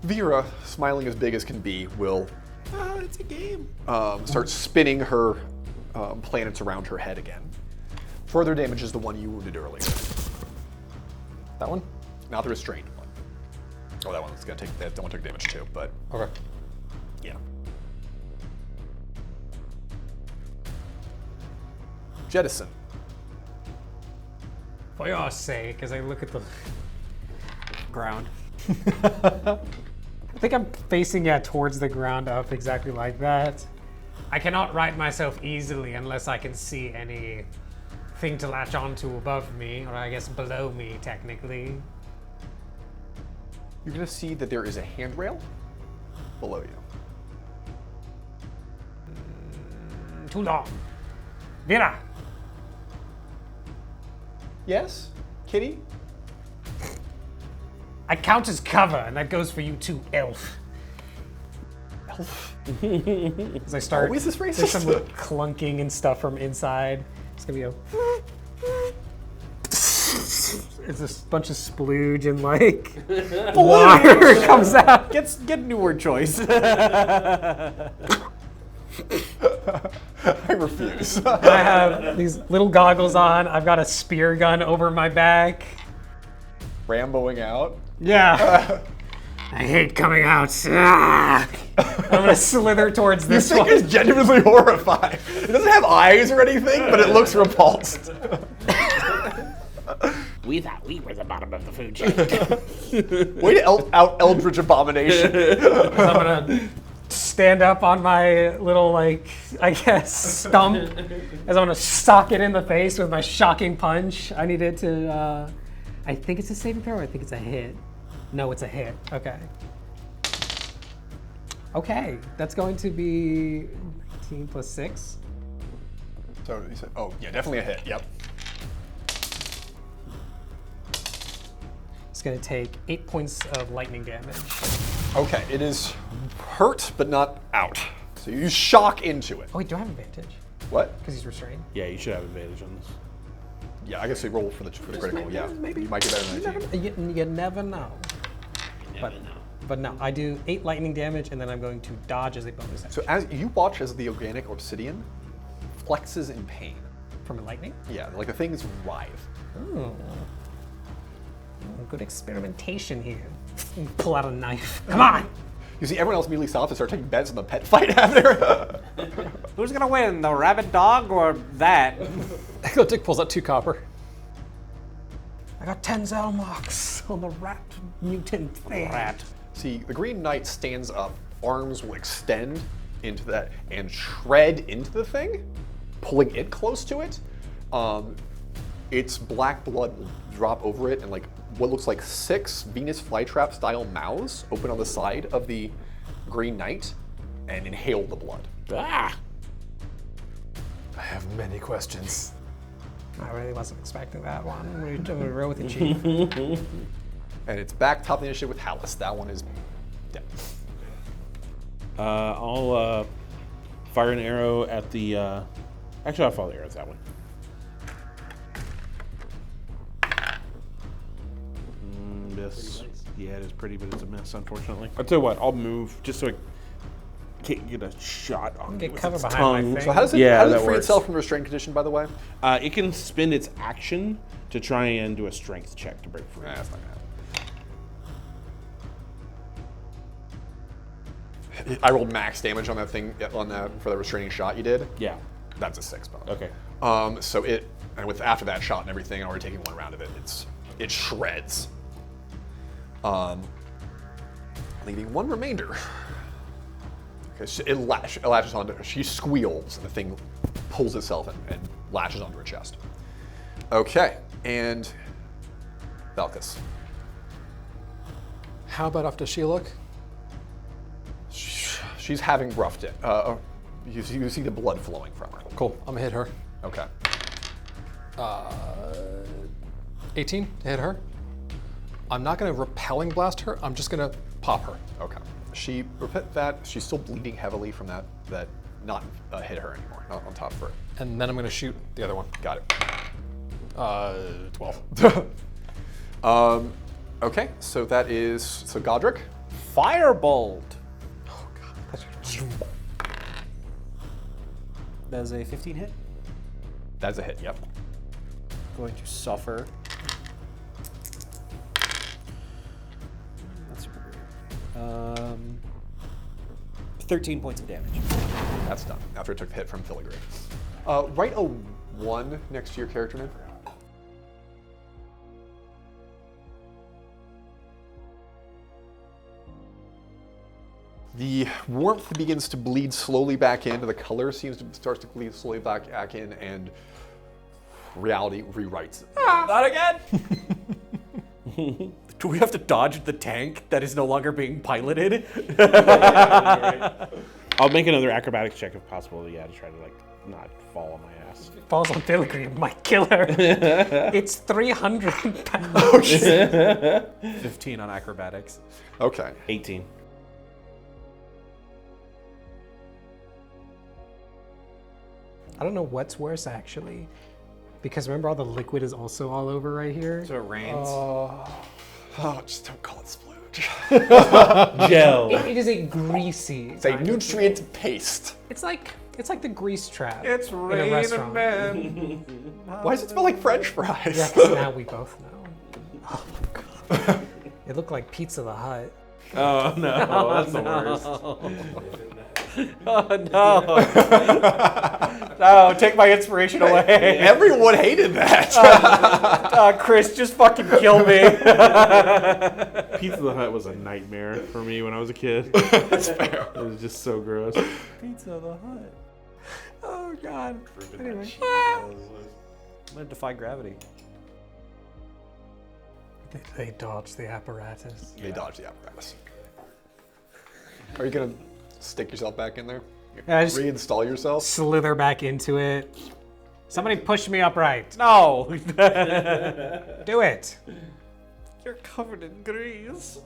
[SPEAKER 1] Vera, smiling as big as can be, will
[SPEAKER 2] It's a game.
[SPEAKER 1] start spinning her planets around her head again. Further damages the one you wounded earlier.
[SPEAKER 2] That one?
[SPEAKER 1] Not the restrained one. Oh, that one's gonna take that one took damage too, but
[SPEAKER 2] Okay.
[SPEAKER 1] yeah. Jettison.
[SPEAKER 2] For your sake, as I look at the ground. I think I'm facing towards the ground up, exactly like that. I cannot right myself easily unless I can see anything to latch onto above me, or I guess below me, technically.
[SPEAKER 1] You're gonna see that there is a handrail below you.
[SPEAKER 2] Too long. Vera!
[SPEAKER 1] Yes, Kitty?
[SPEAKER 2] I count as cover, and that goes for you too, elf.
[SPEAKER 1] Elf.
[SPEAKER 2] As I start,
[SPEAKER 1] Always this
[SPEAKER 2] there's
[SPEAKER 1] racist?
[SPEAKER 2] some clunking and stuff from inside. It's gonna be it's a bunch of splooge and like water comes out. Get a newer choice.
[SPEAKER 1] I refuse.
[SPEAKER 2] I have these little goggles on. I've got a spear gun over my back.
[SPEAKER 1] Ramboing out.
[SPEAKER 2] Yeah. I hate coming out. I'm gonna slither towards
[SPEAKER 1] This
[SPEAKER 2] this
[SPEAKER 1] thing
[SPEAKER 2] one.
[SPEAKER 1] is genuinely horrified. It doesn't have eyes or anything, but it looks repulsed.
[SPEAKER 3] We thought we were the bottom of the food chain.
[SPEAKER 1] Way to out Eldritch Abomination.
[SPEAKER 2] I'm gonna stand up on my little, like, I guess, stump as I'm gonna sock it in the face with my shocking punch. I need it to, I think it's a saving throw, or I think it's a hit. No, it's a hit. Okay. Okay, that's going to be 18 plus 6.
[SPEAKER 1] So you said, oh yeah, definitely a hit. Yep.
[SPEAKER 2] It's gonna take 8 points of lightning damage.
[SPEAKER 1] Okay, it is hurt but not out. So you shock into it.
[SPEAKER 2] Oh wait, do I have advantage?
[SPEAKER 1] What?
[SPEAKER 2] Because he's restrained.
[SPEAKER 5] Yeah, you should have advantage on this.
[SPEAKER 1] Yeah, I guess you roll for the critical. Yeah,
[SPEAKER 2] Maybe.
[SPEAKER 1] you might get better than 19.
[SPEAKER 2] You never know. But no, I do 8 lightning damage, and then I'm going to dodge as a bonus action.
[SPEAKER 1] So as you watch as the organic obsidian flexes in pain.
[SPEAKER 2] From a lightning?
[SPEAKER 1] Yeah, like the things writhe.
[SPEAKER 2] Oh. Good experimentation here. Pull out a knife. Come on!
[SPEAKER 1] You see everyone else immediately stops and start taking bets on the pet fight after.
[SPEAKER 2] Who's gonna win, the rabbit dog or that?
[SPEAKER 4] Dick pulls out 2 copper.
[SPEAKER 2] I got 10 Zel marks on the rat mutant thing.
[SPEAKER 3] Rat.
[SPEAKER 1] See, the Green Knight stands up, arms will extend into that and shred into the thing. pulling it close to it, its black blood will drop over it, and like what looks like 6 Venus flytrap style mouths open on the side of the Green Knight and inhale the blood.
[SPEAKER 5] Ah!
[SPEAKER 4] I have many questions.
[SPEAKER 2] I really wasn't expecting that one. We roll with the chief.
[SPEAKER 1] And it's back top of the initiative with Hallis. That one is dead.
[SPEAKER 5] I'll fire an arrow at the. Actually, I'll fire the arrow at that one. Miss. Yeah, it is pretty, but it's a miss, unfortunately. I'll tell you what. I'll move just so I can't get a shot on
[SPEAKER 2] Get
[SPEAKER 5] it with
[SPEAKER 2] cover
[SPEAKER 5] its
[SPEAKER 2] behind
[SPEAKER 5] tongue.
[SPEAKER 2] my thing.
[SPEAKER 1] So how does it,
[SPEAKER 5] Yeah,
[SPEAKER 1] how does
[SPEAKER 5] that
[SPEAKER 1] it free
[SPEAKER 5] works.
[SPEAKER 1] itself from restraint condition, by the way?
[SPEAKER 5] It can spend its action to try and do a strength check to break free.
[SPEAKER 1] Nah, that's not gonna happen. I rolled max damage on that thing for the restraining shot you did.
[SPEAKER 5] Yeah.
[SPEAKER 1] That's a 6 bonus.
[SPEAKER 5] Okay.
[SPEAKER 1] So it, and with after that shot and everything, and already taking 1 round of it, it shreds. Leaving 1 remainder. Okay, it latches onto her. She squeals, and the thing pulls itself and latches onto her chest. Okay, and Valkus.
[SPEAKER 4] How about off does she look?
[SPEAKER 1] She's having rough day. You see the blood flowing from her.
[SPEAKER 4] Cool, I'm gonna hit her.
[SPEAKER 1] Okay.
[SPEAKER 4] 18 to hit her. I'm not gonna repelling blast her, I'm just gonna pop her.
[SPEAKER 1] Okay. She repeat that. She's still bleeding heavily from that not hit her anymore. Not on top of her.
[SPEAKER 4] And then I'm gonna shoot the other one.
[SPEAKER 1] Got it.
[SPEAKER 4] 12.
[SPEAKER 1] Okay, so that is Godric.
[SPEAKER 3] Firebolt.
[SPEAKER 2] Oh god, that's
[SPEAKER 3] That is a 15 hit.
[SPEAKER 1] That's a hit. Yep.
[SPEAKER 3] Going to suffer. That's super great. 13 points of damage.
[SPEAKER 1] That's done. After it took the hit from Filigree. Write a 1 next to your character name. The warmth begins to bleed slowly back in. The color starts to bleed slowly back in, and reality rewrites it.
[SPEAKER 3] Not again! Do we have to dodge the tank that is no longer being piloted?
[SPEAKER 5] I'll make another acrobatics check if possible. Yeah, to try to not fall on my ass.
[SPEAKER 2] falls on Filigree, might kill her. It's 300 pounds.
[SPEAKER 3] 15 on acrobatics.
[SPEAKER 1] Okay.
[SPEAKER 5] 18.
[SPEAKER 2] I don't know what's worse actually, because remember all the liquid is also all over right here.
[SPEAKER 3] So it rains.
[SPEAKER 1] Oh, just don't call it splooge.
[SPEAKER 5] Gel.
[SPEAKER 2] It is a greasy.
[SPEAKER 1] It's a nutrient paste.
[SPEAKER 2] It's like the grease trap
[SPEAKER 3] It's
[SPEAKER 2] in a
[SPEAKER 3] raining
[SPEAKER 2] restaurant.
[SPEAKER 3] men.
[SPEAKER 1] Why does it smell like French fries?
[SPEAKER 2] Yeah, 'cause now we both know. Oh my god. It looked like Pizza the Hut.
[SPEAKER 5] Oh no, that's the worst.
[SPEAKER 3] Oh no. No, take my inspiration away.
[SPEAKER 1] Everyone hated that.
[SPEAKER 3] Chris, just fucking kill me.
[SPEAKER 5] Pizza the Hut was a nightmare for me when I was a kid.
[SPEAKER 1] That's fair.
[SPEAKER 5] It was just so gross.
[SPEAKER 3] Pizza the Hut.
[SPEAKER 2] Oh god. Anyway.
[SPEAKER 3] I'm gonna defy gravity.
[SPEAKER 2] They dodged the apparatus.
[SPEAKER 1] They dodged the apparatus. Are you gonna stick yourself back in there?
[SPEAKER 2] Yeah, I just
[SPEAKER 1] Reinstall yourself?
[SPEAKER 2] slither back into it. Somebody push me upright.
[SPEAKER 3] No.
[SPEAKER 2] Do it.
[SPEAKER 3] You're covered in grease.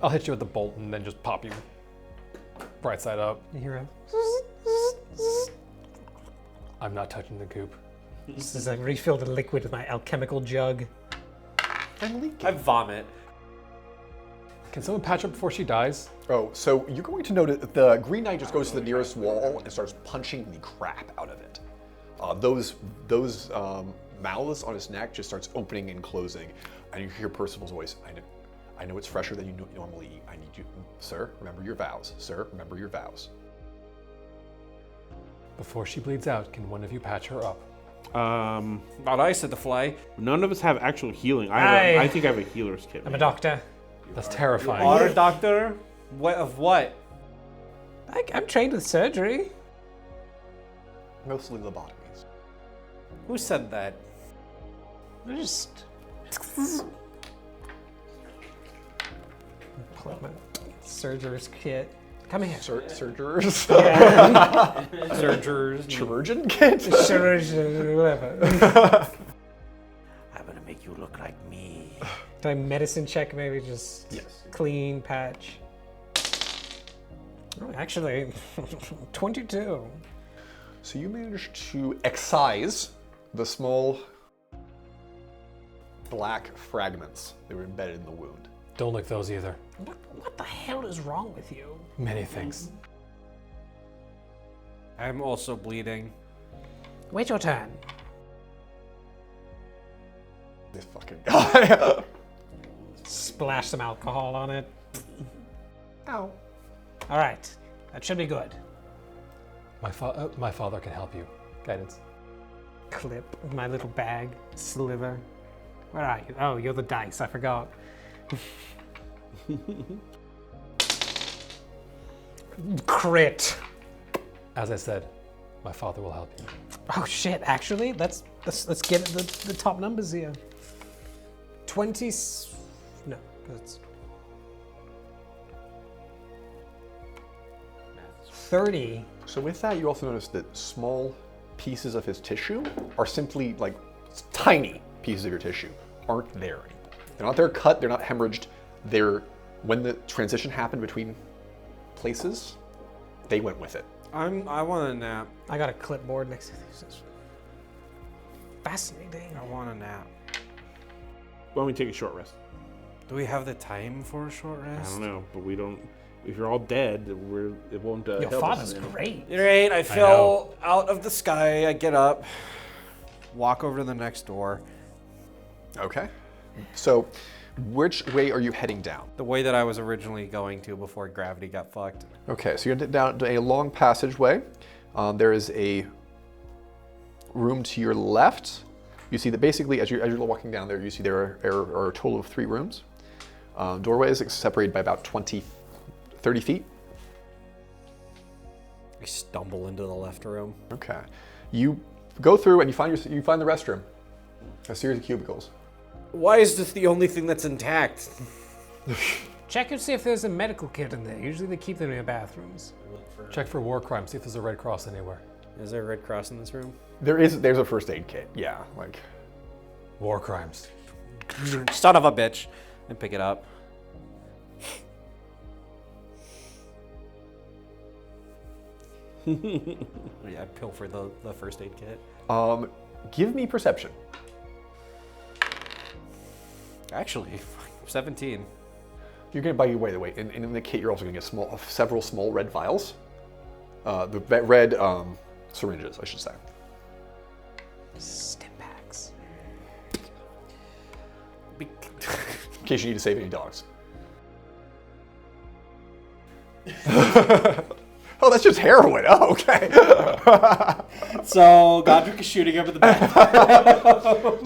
[SPEAKER 4] I'll hit you with the bolt and then just pop you right side up.
[SPEAKER 2] You hear a
[SPEAKER 4] I'm not touching the goop.
[SPEAKER 2] This is I refill the liquid with my alchemical jug.
[SPEAKER 1] I'm leaking.
[SPEAKER 3] I vomit.
[SPEAKER 4] Can someone patch her before she dies?
[SPEAKER 1] Oh, so you're going to notice that the Green Knight just goes to the nearest wall and starts punching the crap out of it. Those mouths on his neck just starts opening and closing, and you hear Percival's voice. I know it's fresher than you normally eat. I need you, sir. Remember your vows, sir. Remember your vows.
[SPEAKER 4] Before she bleeds out, can one of you patch her up?
[SPEAKER 3] Not I said the fly.
[SPEAKER 5] None of us have actual healing.
[SPEAKER 2] Aye.
[SPEAKER 5] I think I have a healer's kit.
[SPEAKER 2] I'm a doctor.
[SPEAKER 4] That's terrifying.
[SPEAKER 3] Water doctor? What of what?
[SPEAKER 2] I'm trained with surgery.
[SPEAKER 1] Mostly lobotomies.
[SPEAKER 3] Who said that?
[SPEAKER 2] Just pull out my surgeon's kit. Come here.
[SPEAKER 1] Surgers?
[SPEAKER 3] Surgers.
[SPEAKER 1] Chirurgeon kit?
[SPEAKER 2] Surgeon, whatever.
[SPEAKER 3] I'm gonna make you look like me.
[SPEAKER 2] Can I medicine check maybe? Just
[SPEAKER 1] Yes.
[SPEAKER 2] clean patch. Oh, actually, 22.
[SPEAKER 1] So you managed to excise the small black fragments that were embedded in the wound.
[SPEAKER 4] Don't lick those either.
[SPEAKER 2] What the hell is wrong with you?
[SPEAKER 4] Many things.
[SPEAKER 3] I'm also bleeding.
[SPEAKER 2] Wait your turn.
[SPEAKER 1] This fucking guy.
[SPEAKER 2] Splash some alcohol on it.
[SPEAKER 1] Ow.
[SPEAKER 2] All right, that should be good.
[SPEAKER 4] My father can help you. Guidance.
[SPEAKER 2] Clip my little bag, sliver. Where are you? Oh, you're the dice. I forgot. Crit.
[SPEAKER 4] As I said, my father will help you.
[SPEAKER 2] Oh shit! Actually, let's get the top numbers here. 20. No, that's 30.
[SPEAKER 1] So with that, you also notice that small pieces of his tissue are simply like tiny pieces of your tissue aren't there anymore. They're not there cut, they're not hemorrhaged. They're, when the transition happened between places, they went with it.
[SPEAKER 3] I want a nap.
[SPEAKER 2] I got a clipboard next to this. Fascinating.
[SPEAKER 3] I want a nap.
[SPEAKER 5] Why don't we take a short rest?
[SPEAKER 3] Do we have the time for a short
[SPEAKER 5] I
[SPEAKER 3] rest?
[SPEAKER 5] don't know, but we don't. If you're all dead, it won't
[SPEAKER 2] Your
[SPEAKER 5] help
[SPEAKER 2] father's
[SPEAKER 5] us.
[SPEAKER 2] great.
[SPEAKER 3] Great, I fell out of the sky. I get up, walk over to the next door.
[SPEAKER 1] Okay. So which way are you heading down?
[SPEAKER 3] The way that I was originally going to before gravity got fucked.
[SPEAKER 1] Okay, so you're down a long passageway. There is a room to your left. You see that basically as you're walking down there, you see there are a total of 3 rooms. Doorways separated by about 30 feet.
[SPEAKER 3] I stumble into the left room.
[SPEAKER 1] Okay. You go through and you find the restroom. A series of cubicles.
[SPEAKER 3] Why is this the only thing that's intact?
[SPEAKER 2] Check and see if there's a medical kit in there. Usually they keep them in bathrooms.
[SPEAKER 4] Check for war crimes. See if there's a Red Cross anywhere.
[SPEAKER 3] Is there a Red Cross in this room?
[SPEAKER 1] There's a first aid kit. Yeah, like
[SPEAKER 4] War crimes.
[SPEAKER 3] Son of a bitch. And pick it up. Yeah, I pilfer the first aid kit.
[SPEAKER 1] give me perception.
[SPEAKER 3] Actually, 17.
[SPEAKER 1] You're gonna by the way, in the kit you're also gonna get several small red vials. The red syringes, I should say.
[SPEAKER 2] Stim packs.
[SPEAKER 1] In case you need to save any dogs. Oh, that's just heroin. Oh, okay.
[SPEAKER 3] So Godric is shooting up at the back.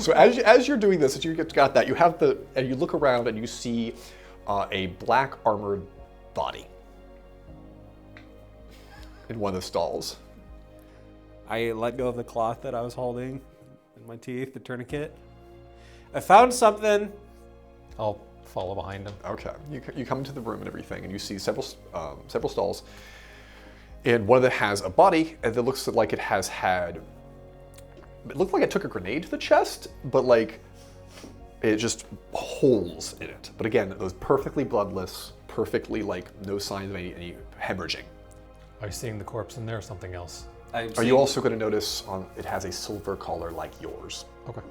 [SPEAKER 1] So as you're doing this, as you got that, and you look around and you see a black armored body in one of the stalls.
[SPEAKER 3] I let go of the cloth that I was holding in my teeth, the tourniquet. I found something.
[SPEAKER 4] I'll follow behind him.
[SPEAKER 1] Okay, you come into the room and everything, and you see several stalls, and one of them has a body, and it looks like it has had. It looked like it took a grenade to the chest, but like it just holes in it. But again, those perfectly bloodless, perfectly like no signs of any hemorrhaging.
[SPEAKER 4] Are you seeing the corpse in there or something else?
[SPEAKER 1] Are you also going to notice it has a silver collar like yours?
[SPEAKER 4] Okay.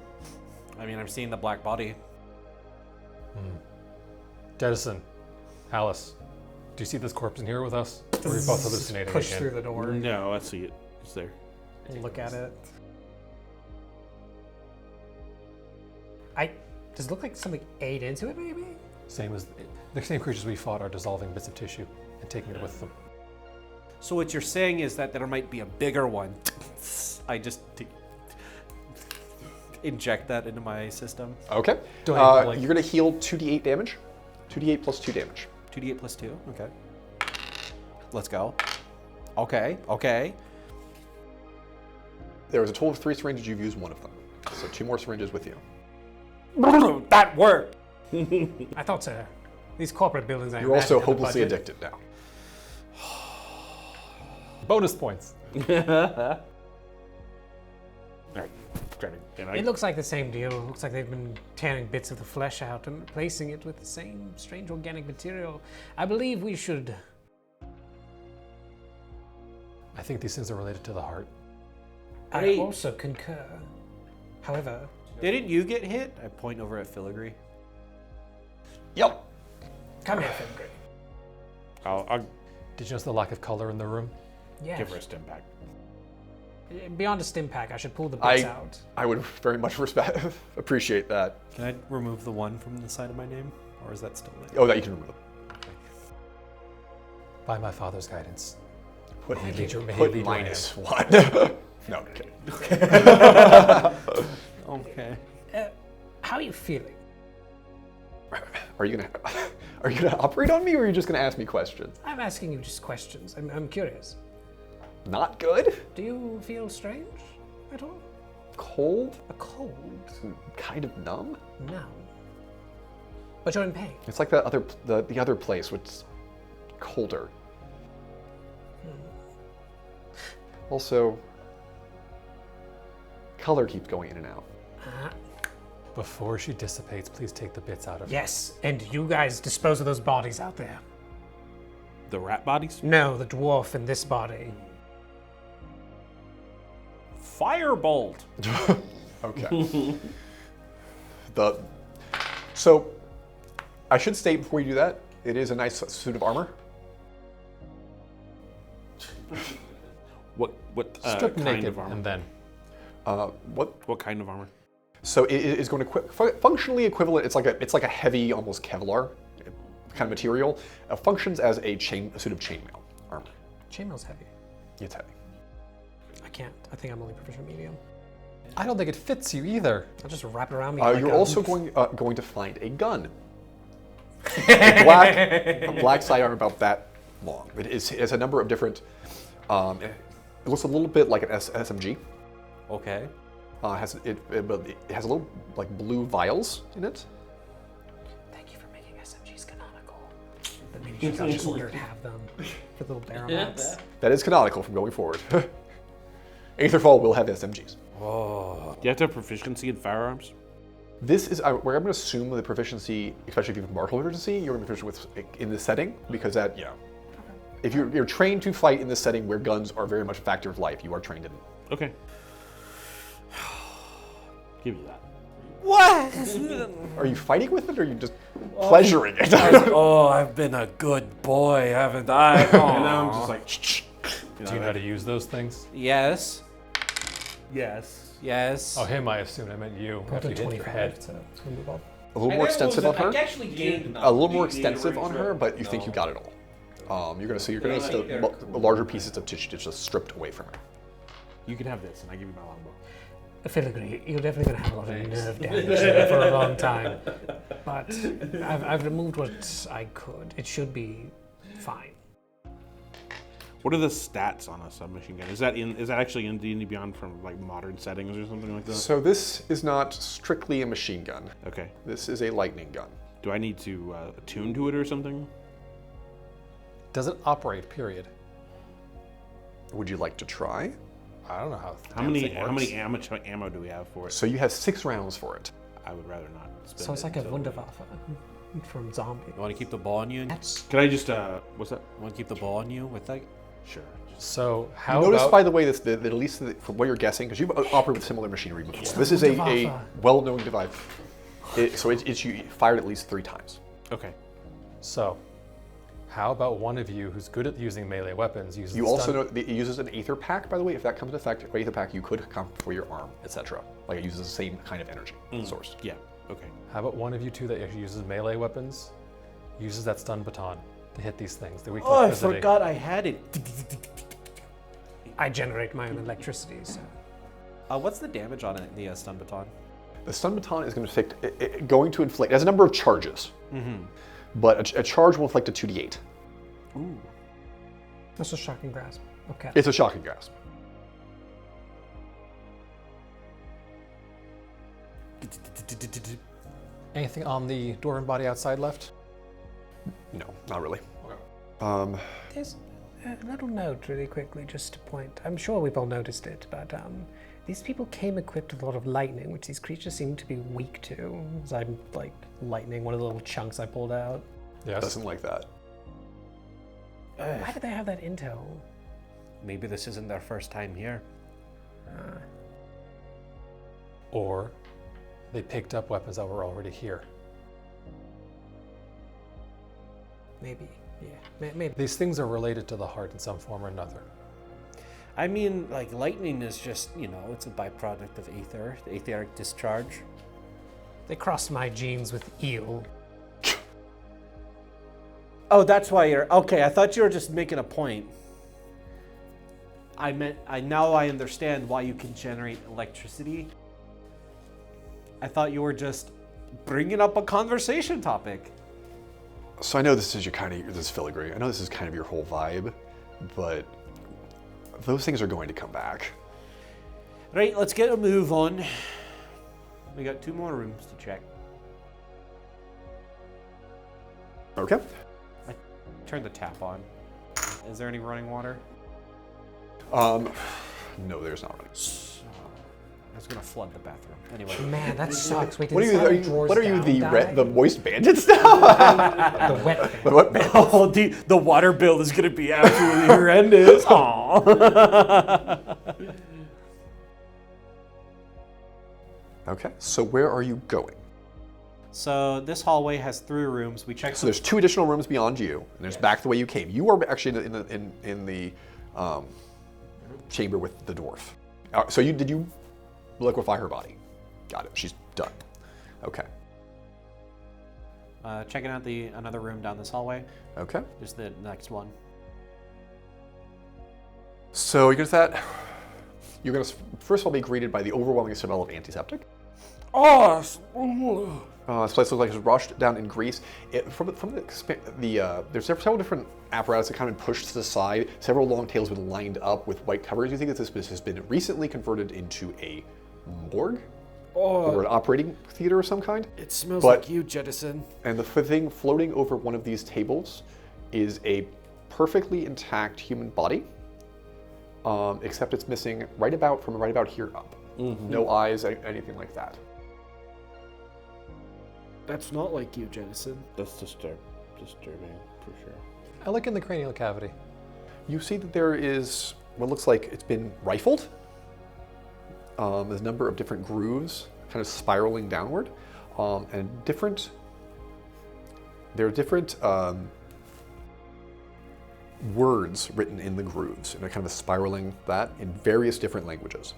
[SPEAKER 3] I'm seeing the black body.
[SPEAKER 4] Jettison, Alice, do you see this corpse in here with us? Or are you both hallucinating
[SPEAKER 2] Push
[SPEAKER 4] again?
[SPEAKER 2] through the door.
[SPEAKER 5] No, I see it. It's there.
[SPEAKER 2] Look at it. Does it look like something ate into it, maybe?
[SPEAKER 4] The same creatures we fought are dissolving bits of tissue and taking it with them.
[SPEAKER 3] So what you're saying is that there might be a bigger one. I just inject that into my system.
[SPEAKER 1] Okay.
[SPEAKER 4] Do I have to, like-
[SPEAKER 1] You're going to heal 2d8 damage. 2d8 plus 2 damage.
[SPEAKER 3] 2d8 plus 2. Okay. Let's go. Okay.
[SPEAKER 1] There was a total of 3 syringes. You've used 1 of them. So 2 more syringes with you.
[SPEAKER 3] That worked.
[SPEAKER 2] I thought so. These corporate buildings.
[SPEAKER 1] You're also hopelessly addicted now.
[SPEAKER 4] Bonus points.
[SPEAKER 5] All right.
[SPEAKER 2] It looks like the same deal. It looks like they've been tearing bits of the flesh out and replacing it with the same strange organic material. I believe we should.
[SPEAKER 4] I think these things are related to the heart.
[SPEAKER 2] I also concur. However,
[SPEAKER 3] Didn't you get hit? I point over at Filigree.
[SPEAKER 1] Yep.
[SPEAKER 2] come here, Filigree.
[SPEAKER 5] I'll
[SPEAKER 4] Did you notice the lack of color in the room?
[SPEAKER 2] Yeah.
[SPEAKER 5] give her a stim pack.
[SPEAKER 2] Beyond a stim pack, I should pull the bits
[SPEAKER 1] I
[SPEAKER 2] out.
[SPEAKER 1] would very much appreciate that.
[SPEAKER 3] Can I remove the 1 from the side of my name? Or is that still there?
[SPEAKER 1] Oh, that you can remove them.
[SPEAKER 4] By my father's guidance.
[SPEAKER 1] Put,
[SPEAKER 4] May he lead your
[SPEAKER 1] minus 1. No, okay.
[SPEAKER 3] Okay.
[SPEAKER 2] How are you feeling?
[SPEAKER 1] Are you gonna operate on me, or are you just gonna ask me questions?
[SPEAKER 2] I'm asking you just questions. I'm curious.
[SPEAKER 1] Not good.
[SPEAKER 2] Do you feel strange at all?
[SPEAKER 1] Cold.
[SPEAKER 2] A cold?
[SPEAKER 1] Kind of numb.
[SPEAKER 2] No. But you're in pain.
[SPEAKER 1] It's like the other place, which is colder. Also, color keeps going in and out.
[SPEAKER 4] Before she dissipates, please take the bits out of her.
[SPEAKER 2] Yes, and you guys dispose of those bodies out there.
[SPEAKER 5] The rat bodies?
[SPEAKER 2] No, the dwarf in this body.
[SPEAKER 5] Firebolt.
[SPEAKER 1] Okay. So, I should state before you do that, it is a nice suit of armor.
[SPEAKER 5] What
[SPEAKER 4] Strip
[SPEAKER 5] kind
[SPEAKER 4] naked
[SPEAKER 5] of armor?
[SPEAKER 4] and then.
[SPEAKER 5] What kind of armor?
[SPEAKER 1] So it is going to functionally equivalent. It's like a heavy, almost Kevlar kind of material. Functions as a suit of chainmail armor.
[SPEAKER 2] Chainmail's heavy.
[SPEAKER 1] It's heavy.
[SPEAKER 2] I can't. I think I'm only proficient medium.
[SPEAKER 4] I don't think it fits you either.
[SPEAKER 2] I'll just wrap it around me. Like
[SPEAKER 1] You're
[SPEAKER 2] a-
[SPEAKER 1] also going to find a gun. a black sidearm about that long. It has a number of different. It looks a little bit like an SMG.
[SPEAKER 3] Okay.
[SPEAKER 1] It has a little like blue vials in it.
[SPEAKER 2] Thank you for making SMGs canonical. The miniatures are just weird to have them for little barrels.
[SPEAKER 1] That is canonical from going forward. Aetherfall will have SMGs.
[SPEAKER 3] Oh.
[SPEAKER 5] Do you have to have proficiency in firearms?
[SPEAKER 1] This is where I'm going to assume the proficiency, especially if you have martial proficiency, you're going to be proficient with in this setting because that if you're trained to fight in this setting where guns are very much a factor of life, you are trained in.
[SPEAKER 5] Okay. Give you that.
[SPEAKER 3] What?
[SPEAKER 1] Are you fighting with it, or are you just pleasuring it?
[SPEAKER 3] Oh, I've been a good boy, haven't I?
[SPEAKER 5] And now I'm just like,
[SPEAKER 4] Do you know how to use those things?
[SPEAKER 3] Yes.
[SPEAKER 5] yes.
[SPEAKER 3] Yes.
[SPEAKER 4] Oh, him, I assumed. I meant you.
[SPEAKER 2] Got
[SPEAKER 4] After
[SPEAKER 2] to
[SPEAKER 4] you hit your head.
[SPEAKER 2] 25, so it's gonna move up.
[SPEAKER 1] A little more extensive on her.
[SPEAKER 6] actually gained
[SPEAKER 1] A little more extensive on her, but you think you got it all. You're going to see the larger pieces of tissue just stripped away from her.
[SPEAKER 5] You can have this, and I give you my longbow.
[SPEAKER 2] Filigree, you're definitely gonna have a lot of nerve damage there for a long time. But I've removed what I could. It should be fine.
[SPEAKER 5] What are the stats on a submachine gun? Is that actually in D&D Beyond from like modern settings or something like that?
[SPEAKER 1] So this is not strictly a machine gun.
[SPEAKER 5] Okay.
[SPEAKER 1] This is a lightning gun.
[SPEAKER 5] Do I need to attune to it or something?
[SPEAKER 4] Does it operate, period?
[SPEAKER 1] Would you like to try?
[SPEAKER 4] I don't know how.
[SPEAKER 5] How many ammo do we have for it?
[SPEAKER 1] So you have 6 rounds for it.
[SPEAKER 5] I would rather not spend
[SPEAKER 2] So it's
[SPEAKER 5] it
[SPEAKER 2] like a
[SPEAKER 5] until-
[SPEAKER 2] Wunderwaffe from Zombie.
[SPEAKER 3] You want to keep the ball on you?
[SPEAKER 2] That's
[SPEAKER 5] Can I just what's that?
[SPEAKER 3] Want to keep the ball on you with that?
[SPEAKER 5] Sure.
[SPEAKER 4] So how
[SPEAKER 1] Notice,
[SPEAKER 4] about?
[SPEAKER 1] by the way, that at least from what you're guessing, because you've operated with similar machinery before. This is a
[SPEAKER 2] Wunderwaffe.
[SPEAKER 1] well-known device. So it's you fired at least 3 times.
[SPEAKER 5] Okay.
[SPEAKER 4] So, how about one of you who's good at using melee weapons uses?
[SPEAKER 1] You
[SPEAKER 4] the
[SPEAKER 1] also
[SPEAKER 4] stun-
[SPEAKER 1] know that it uses an Aether Pack, by the way. If that comes into effect, Aether Pack, you could come for your arm, etc. Like it uses the same kind of energy source.
[SPEAKER 5] Yeah. Okay.
[SPEAKER 4] How about one of you two that actually uses melee weapons, uses that stun baton to hit these things? The weak
[SPEAKER 3] Oh, I
[SPEAKER 4] electricity.
[SPEAKER 3] forgot I had it.
[SPEAKER 2] I generate my own electricity, so
[SPEAKER 3] What's the damage on it, the stun baton?
[SPEAKER 1] The stun baton is going to inflict. It has a number of charges, but a charge will inflict a 2d8.
[SPEAKER 2] that's a shocking grasp. Okay.
[SPEAKER 1] It's a shocking grasp.
[SPEAKER 4] Anything on the dwarven body outside left?
[SPEAKER 1] No, not really.
[SPEAKER 2] There's a little note really quickly just to point. I'm sure we've all noticed it, but these people came equipped with a lot of lightning, which these creatures seem to be weak to. As I'm like lightning one of the little chunks I pulled out.
[SPEAKER 4] Yes.
[SPEAKER 1] Doesn't like that.
[SPEAKER 2] Why do they have that intel?
[SPEAKER 3] Maybe this isn't their first time here.
[SPEAKER 4] Or they picked up weapons that were already here.
[SPEAKER 2] Maybe, yeah, maybe.
[SPEAKER 4] These things are related to the heart in some form or another.
[SPEAKER 3] I mean, like, lightning is just, you know, it's a byproduct of ether, the etheric discharge.
[SPEAKER 2] They crossed my genes with eel.
[SPEAKER 3] Oh, that's why you're... Okay, I thought you were just making a point. Now I understand why you can generate electricity. I thought you were just bringing up a conversation topic.
[SPEAKER 1] So I know this is this filigree. I know this is kind of your whole vibe, but those things are going to come back.
[SPEAKER 3] Right, let's get a move on. We got 2 more rooms to check.
[SPEAKER 1] Okay.
[SPEAKER 3] I turned the tap on. Is there any running water?
[SPEAKER 1] No, there's not really.
[SPEAKER 3] I was gonna flood the bathroom. Anyway.
[SPEAKER 2] Man, that sucks. Wait,
[SPEAKER 1] What are you,
[SPEAKER 2] the
[SPEAKER 1] the moist bandits now?
[SPEAKER 2] the wet thing.
[SPEAKER 1] The what bandits?
[SPEAKER 3] Oh, the water bill is gonna be absolutely horrendous. Aww.
[SPEAKER 1] Okay, so where are you going?
[SPEAKER 3] So this hallway has 3 rooms. We checked.
[SPEAKER 1] So there's 2 additional rooms beyond you, and there's back the way you came. You are actually in the chamber with the dwarf. So did you liquefy her body? Got it. She's done. Okay.
[SPEAKER 3] Checking out another room down this hallway.
[SPEAKER 1] Okay.
[SPEAKER 3] There's the next one.
[SPEAKER 1] So you're gonna first of all be greeted by the overwhelming smell of antiseptic.
[SPEAKER 3] Oh.
[SPEAKER 1] This place looks like it's rushed down in grease. There's several different apparatus that kind of pushed to the side. Several long tails have been lined up with white covers. You think that this place has been recently converted into a morgue or an operating theater of some kind.
[SPEAKER 3] It smells like you, Jettison.
[SPEAKER 1] And the thing floating over one of these tables is a perfectly intact human body, except it's missing from right about here up. Mm-hmm. No eyes, anything like that.
[SPEAKER 3] That's not like you, Jettison.
[SPEAKER 5] That's disturbing for sure.
[SPEAKER 4] I look in the cranial cavity.
[SPEAKER 1] You see that there is what looks like it's been rifled. There's a number of different grooves kind of spiraling downward, and there are different words written in the grooves, and they're kind of spiraling that in various different languages.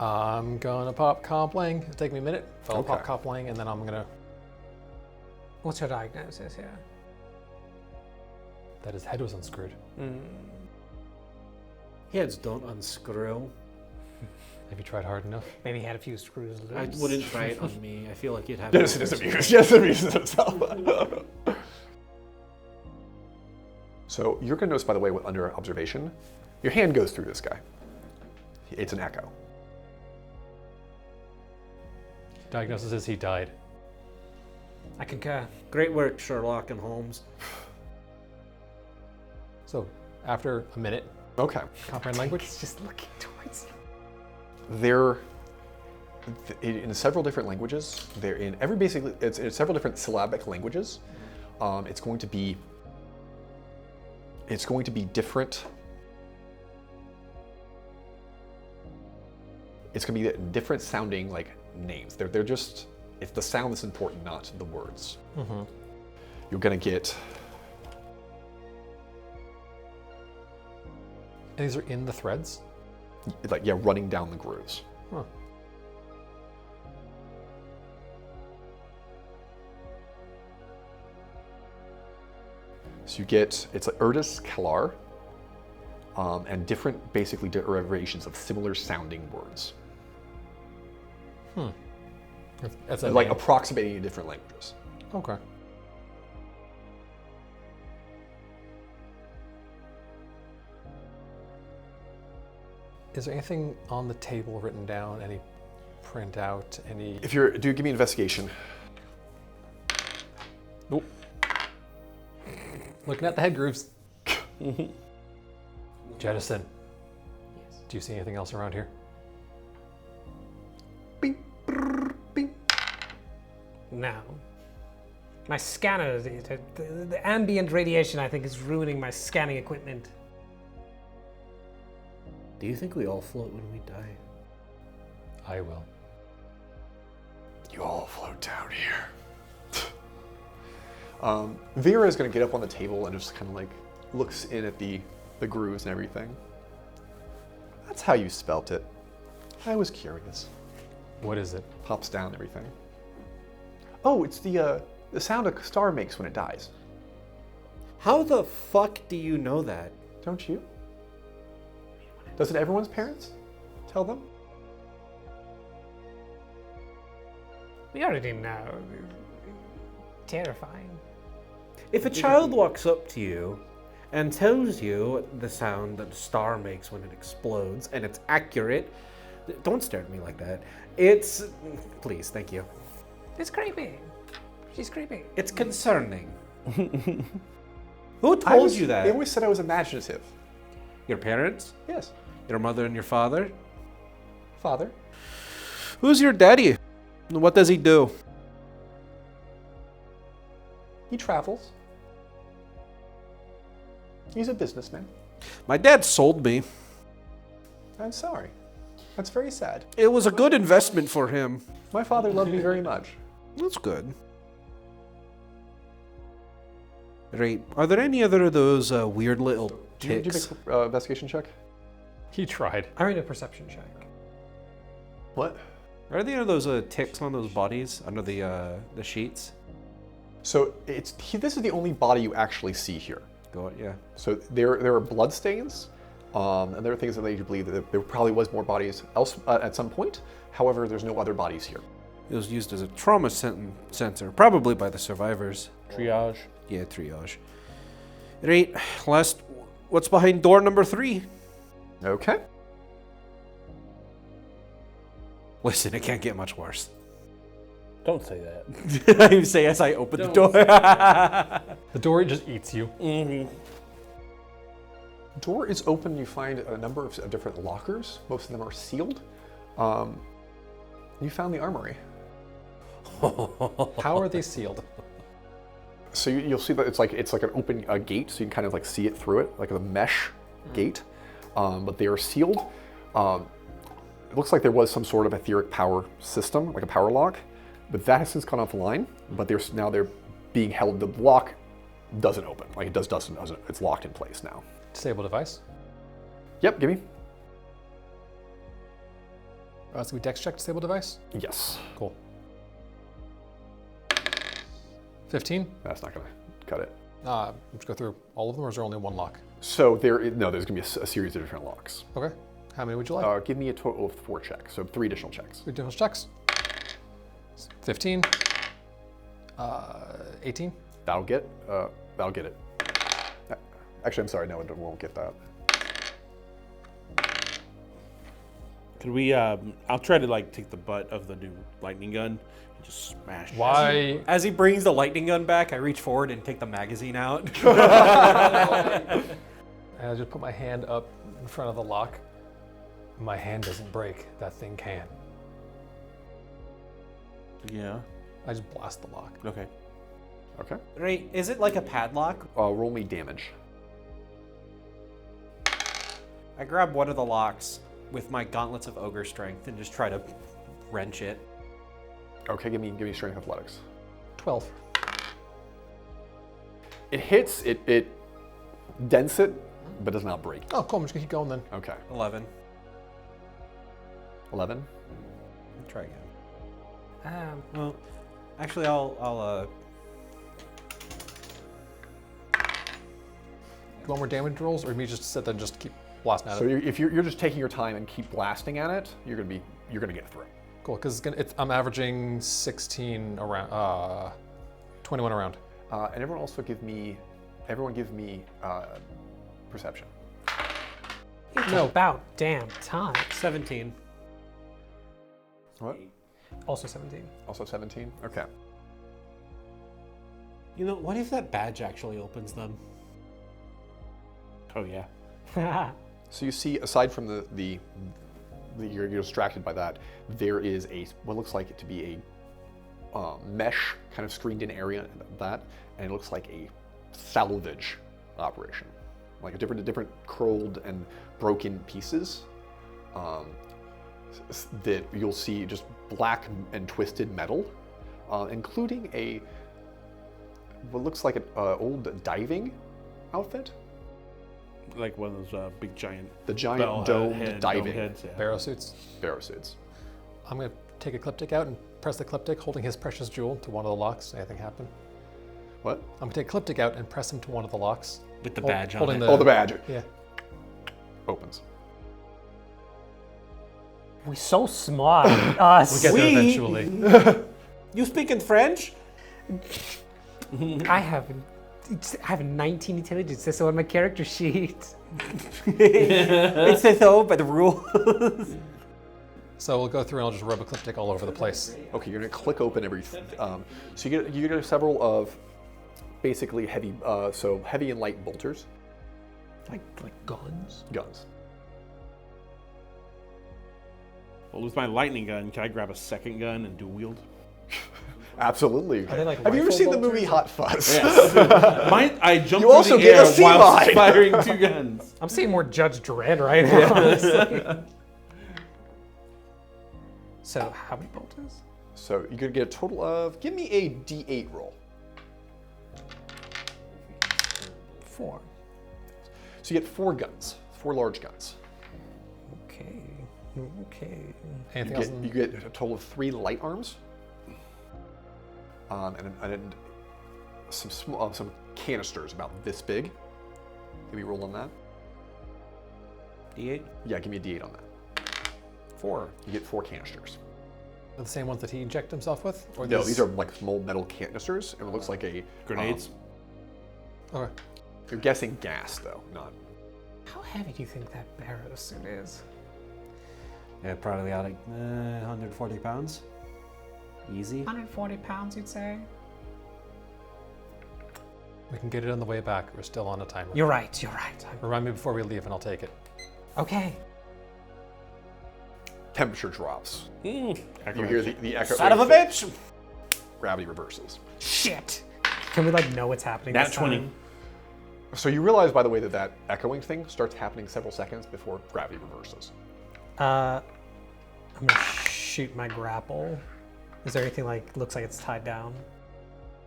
[SPEAKER 4] I'm gonna pop Complang. It'll take me a minute. I'll
[SPEAKER 1] Okay.
[SPEAKER 4] pop Complang, and then I'm gonna...
[SPEAKER 2] What's your diagnosis here?
[SPEAKER 4] That his head was unscrewed.
[SPEAKER 3] Heads don't unscrew.
[SPEAKER 4] Have you tried hard enough?
[SPEAKER 2] Maybe he had a few screws loose.
[SPEAKER 3] I wouldn't try it on me. I feel like you'd have.
[SPEAKER 1] Jettison is amused. Jettison amuses himself. So you're going to notice, by the way, under observation, your hand goes through this guy. It's an echo.
[SPEAKER 4] Diagnosis is he died.
[SPEAKER 2] I concur.
[SPEAKER 3] Great work, Sherlock and Holmes.
[SPEAKER 4] So, after a minute,
[SPEAKER 1] Okay.
[SPEAKER 4] comprehend language?
[SPEAKER 2] He's just looking towards you.
[SPEAKER 1] They're in several different languages. They're in it's in several different syllabic languages. It's going to be different. It's going to be different sounding like names. They're just, it's the sound that's important, not the words.
[SPEAKER 4] Mm-hmm.
[SPEAKER 1] You're going to get.
[SPEAKER 4] And these are in the threads?
[SPEAKER 1] Running down the grooves.
[SPEAKER 4] Huh.
[SPEAKER 1] So you get, it's like Erdus Kalar, and different, basically, derivations of similar sounding words.
[SPEAKER 4] That's a
[SPEAKER 1] Like
[SPEAKER 4] name.
[SPEAKER 1] approximating in different languages.
[SPEAKER 4] Okay. Is there anything on the table written down? Any print out any...
[SPEAKER 1] Do give me investigation.
[SPEAKER 4] Nope. Looking at the head grooves. Jettison.
[SPEAKER 2] Yes.
[SPEAKER 4] Do you see anything else around here?
[SPEAKER 1] Bing, brrr, bing.
[SPEAKER 2] Now, my scanner, the ambient radiation, I think, is ruining my scanning equipment.
[SPEAKER 3] Do you think we all float when we die?
[SPEAKER 4] I will.
[SPEAKER 1] You all float down here. Vera is going to get up on the table and just kind of like looks in at the grooves and everything. That's how you spelt it. I was curious.
[SPEAKER 4] What is it?
[SPEAKER 1] Pops down and everything. Oh, it's the sound a star makes when it dies.
[SPEAKER 3] How the fuck do you know that?
[SPEAKER 1] Don't you? Doesn't everyone's parents tell them?
[SPEAKER 2] We already know. Terrifying.
[SPEAKER 3] If a child walks up to you and tells you the sound that a star makes when it explodes, and it's accurate, don't stare at me like that. Please, thank you.
[SPEAKER 2] It's creepy. She's creepy.
[SPEAKER 3] It's concerning. Who told you that?
[SPEAKER 1] They always said I was imaginative.
[SPEAKER 3] Your parents?
[SPEAKER 1] Yes.
[SPEAKER 3] Your mother and your father?
[SPEAKER 1] Father.
[SPEAKER 3] Who's your daddy? What does he do?
[SPEAKER 1] He travels. He's a businessman.
[SPEAKER 3] My dad sold me.
[SPEAKER 1] I'm sorry. That's very sad.
[SPEAKER 3] It was a good investment for him.
[SPEAKER 1] My father loved me very much.
[SPEAKER 3] That's good. Right. Are there any other of those weird little
[SPEAKER 1] Did you
[SPEAKER 3] ticks?
[SPEAKER 1] make an investigation check?
[SPEAKER 4] He tried.
[SPEAKER 2] I made a perception check.
[SPEAKER 1] What?
[SPEAKER 3] Are there any of those ticks on those bodies under the sheets?
[SPEAKER 1] So this is the only body you actually see here.
[SPEAKER 3] Go on, yeah.
[SPEAKER 1] So there are blood stains, and there are things that lead you to believe that there probably was more bodies else at some point. However, there's no other bodies here.
[SPEAKER 3] It was used as a trauma center, probably by the survivors.
[SPEAKER 5] Triage.
[SPEAKER 3] Yeah, triage. Right. What's behind door number 3?
[SPEAKER 1] Okay.
[SPEAKER 3] Listen, it can't get much worse.
[SPEAKER 5] Don't say that.
[SPEAKER 3] I say as I open the door.
[SPEAKER 4] The door just eats you.
[SPEAKER 1] Door is open. You find a number of different lockers. Most of them are sealed. You found the armory.
[SPEAKER 4] How are they sealed?
[SPEAKER 1] So you'll see that it's like an open gate, so you can kind of like see it through it, like a mesh gate. But they are sealed. It looks like there was some sort of etheric power system, like a power lock, but that has since gone offline. But they're being held. The lock doesn't open. Like it doesn't. It's locked in place now.
[SPEAKER 4] Disable device.
[SPEAKER 1] Yep. Give me.
[SPEAKER 4] So we dex check disable device?
[SPEAKER 1] Yes.
[SPEAKER 4] Cool. 15?
[SPEAKER 1] That's not gonna cut it.
[SPEAKER 4] Let's go through all of them, or is there only one lock?
[SPEAKER 1] So there's gonna be a series of different locks.
[SPEAKER 4] Okay. How many would you like?
[SPEAKER 1] Give me a total of 4 checks, so 3 additional checks.
[SPEAKER 4] 3 additional checks. 15. 18.
[SPEAKER 1] That'll get it. Actually, I'm sorry, no, it won't get that.
[SPEAKER 5] Could we? I'll try to like take the butt of the new lightning gun and just smash. it.
[SPEAKER 4] Why?
[SPEAKER 3] As he brings the lightning gun back, I reach forward and take the magazine out.
[SPEAKER 4] And I just put my hand up in front of the lock. My hand doesn't break. That thing can.
[SPEAKER 5] Yeah.
[SPEAKER 4] I just blast the lock.
[SPEAKER 5] Okay.
[SPEAKER 1] Okay.
[SPEAKER 3] Right, is it like a padlock?
[SPEAKER 1] Roll me damage.
[SPEAKER 3] I grab one of the locks with my gauntlets of ogre strength and just try to wrench it.
[SPEAKER 1] Okay, give me strength athletics.
[SPEAKER 4] 12.
[SPEAKER 1] It hits. It dents it, but does not break.
[SPEAKER 4] Oh, cool. I'm just gonna keep going then.
[SPEAKER 1] Okay.
[SPEAKER 3] 11.
[SPEAKER 1] 11.
[SPEAKER 3] Try again.
[SPEAKER 2] Um,
[SPEAKER 3] Actually, I'll
[SPEAKER 4] You want more damage rolls, or me just sit there and just keep blasting at
[SPEAKER 1] So
[SPEAKER 4] it?
[SPEAKER 1] if you're just taking your time and keep blasting at it, you're gonna get through.
[SPEAKER 4] Cool, because I'm averaging 16 around, 21 around.
[SPEAKER 1] And everyone give me perception.
[SPEAKER 2] it's about damn time.
[SPEAKER 3] 17.
[SPEAKER 1] What?
[SPEAKER 2] Also 17.
[SPEAKER 1] Also 17? Okay.
[SPEAKER 3] You know, what if that badge actually opens them?
[SPEAKER 5] Oh yeah.
[SPEAKER 1] So you see, aside from you're distracted by that, there is what looks like it to be a mesh kind of screened in area of that, and it looks like a salvage operation, like a different curled and broken pieces that you'll see just black and twisted metal, including what looks like an old diving outfit.
[SPEAKER 5] Like one of those big giant.
[SPEAKER 1] The giant domed diving
[SPEAKER 5] heads, yeah.
[SPEAKER 4] Barrow suits.
[SPEAKER 1] barrow suits.
[SPEAKER 4] I'm going to take a Ecliptic out and press the Ecliptic, holding his precious jewel to one of the locks. Anything happen?
[SPEAKER 1] What?
[SPEAKER 4] I'm going to take Ecliptic out and press him to one of the locks.
[SPEAKER 3] With the badge on
[SPEAKER 4] holding
[SPEAKER 3] it.
[SPEAKER 1] Oh, the badge
[SPEAKER 4] Yeah.
[SPEAKER 1] opens.
[SPEAKER 2] We're so smart. Us.
[SPEAKER 4] We'll get there
[SPEAKER 3] We-
[SPEAKER 4] eventually.
[SPEAKER 3] You speak in French?
[SPEAKER 2] I have 19 intelligence. That's on my character sheet.
[SPEAKER 3] It says so, but the rule.
[SPEAKER 4] So we'll go through and I'll just rub Ecliptic all over the place.
[SPEAKER 1] Okay, you're gonna click open everything. So you get several of basically heavy and light bolters,
[SPEAKER 2] Like guns.
[SPEAKER 1] guns.
[SPEAKER 5] Well, with my lightning gun, can I grab a second gun and dual wield?
[SPEAKER 1] Absolutely.
[SPEAKER 2] Are they like
[SPEAKER 1] Have you ever
[SPEAKER 2] rifle
[SPEAKER 1] seen the
[SPEAKER 2] bolters
[SPEAKER 1] movie
[SPEAKER 2] or-
[SPEAKER 1] Hot Fuzz?
[SPEAKER 5] Mine, I jumped
[SPEAKER 1] You
[SPEAKER 5] through
[SPEAKER 1] also
[SPEAKER 5] the
[SPEAKER 1] get a
[SPEAKER 5] air
[SPEAKER 1] sea
[SPEAKER 5] while
[SPEAKER 1] mine.
[SPEAKER 5] firing two guns.
[SPEAKER 2] I'm seeing more Judge Dredd right now. honestly. So how many bolters?
[SPEAKER 1] So you're gonna get a total of. Give me a D8 roll.
[SPEAKER 2] 4.
[SPEAKER 1] So you get 4 guns, 4 large guns.
[SPEAKER 2] Okay. Okay.
[SPEAKER 4] Anything else?
[SPEAKER 1] You get a total of 3 light arms, and some canisters about this big. Give me a roll on that.
[SPEAKER 3] D8?
[SPEAKER 1] Yeah, give me a D8 on that.
[SPEAKER 4] 4.
[SPEAKER 1] You get 4 canisters.
[SPEAKER 4] Are the same ones that he injected himself with? Or
[SPEAKER 1] No, these are like small metal canisters, and it looks like a
[SPEAKER 5] Grenades?
[SPEAKER 4] Okay.
[SPEAKER 1] You're guessing gas, though, not.
[SPEAKER 2] How heavy do you think that barrow suit is?
[SPEAKER 3] Yeah, probably out like 140 pounds. Easy.
[SPEAKER 2] 140 pounds, you'd say?
[SPEAKER 4] We can get it on the way back. We're still on a timer.
[SPEAKER 2] You're right, you're right.
[SPEAKER 4] Remind me before we leave and I'll take it.
[SPEAKER 2] Okay.
[SPEAKER 1] Temperature drops.
[SPEAKER 5] Mm.
[SPEAKER 1] You hear the echo.
[SPEAKER 3] Son of a bitch!
[SPEAKER 1] Gravity reverses.
[SPEAKER 2] Shit. Can we know what's happening
[SPEAKER 5] Nat
[SPEAKER 2] this
[SPEAKER 5] 20.
[SPEAKER 2] time?
[SPEAKER 1] So you realize, by the way, that echoing thing starts happening several seconds before gravity reverses.
[SPEAKER 2] I'm gonna shoot my grapple. Is there anything looks like it's tied down?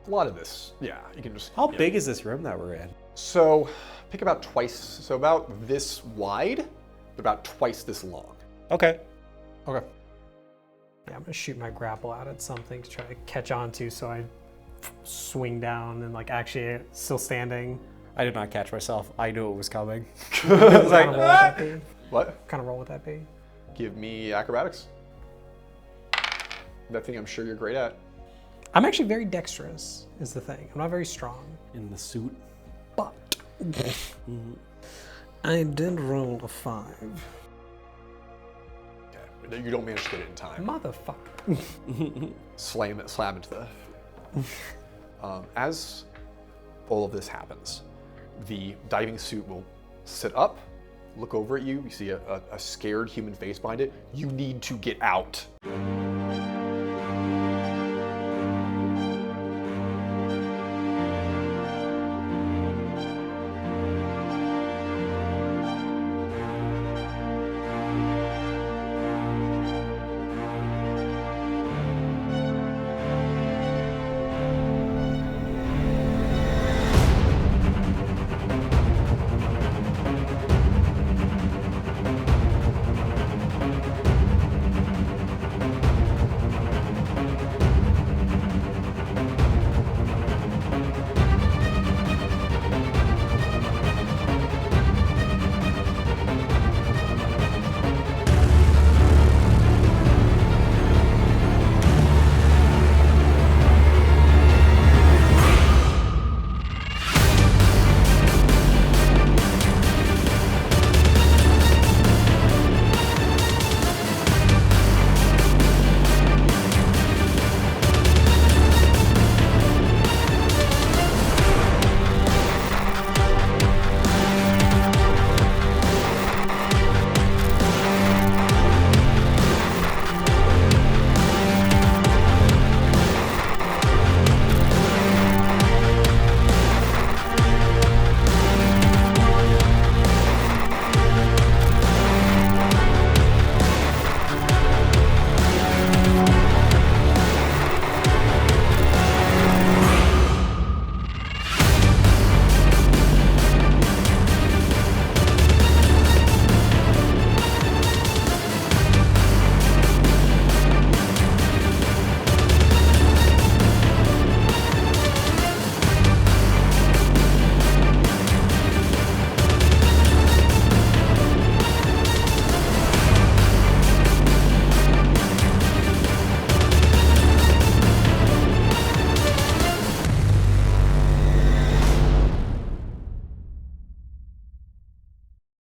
[SPEAKER 1] A lot of this, yeah, you can just.
[SPEAKER 3] How big is this room that we're in?
[SPEAKER 1] So pick about twice. So about this wide, but about twice this long.
[SPEAKER 3] Okay.
[SPEAKER 4] Okay.
[SPEAKER 2] Yeah, I'm gonna shoot my grapple out at something to try to catch onto, so I swing down and actually still standing.
[SPEAKER 3] I did not catch myself. I knew it was coming.
[SPEAKER 2] What kind of roll would that be?
[SPEAKER 1] What?
[SPEAKER 2] What kind of roll would that be?
[SPEAKER 1] Give me acrobatics. That thing I'm sure you're great at.
[SPEAKER 2] I'm actually very dexterous, is the thing. I'm not very strong.
[SPEAKER 3] In the suit.
[SPEAKER 2] But I did roll a 5.
[SPEAKER 1] Okay. You don't manage to get it in time.
[SPEAKER 2] Motherfucker.
[SPEAKER 1] Slam into the. As all of this happens, the diving suit will sit up, look over at you. You see a scared human face behind it. You need to get out.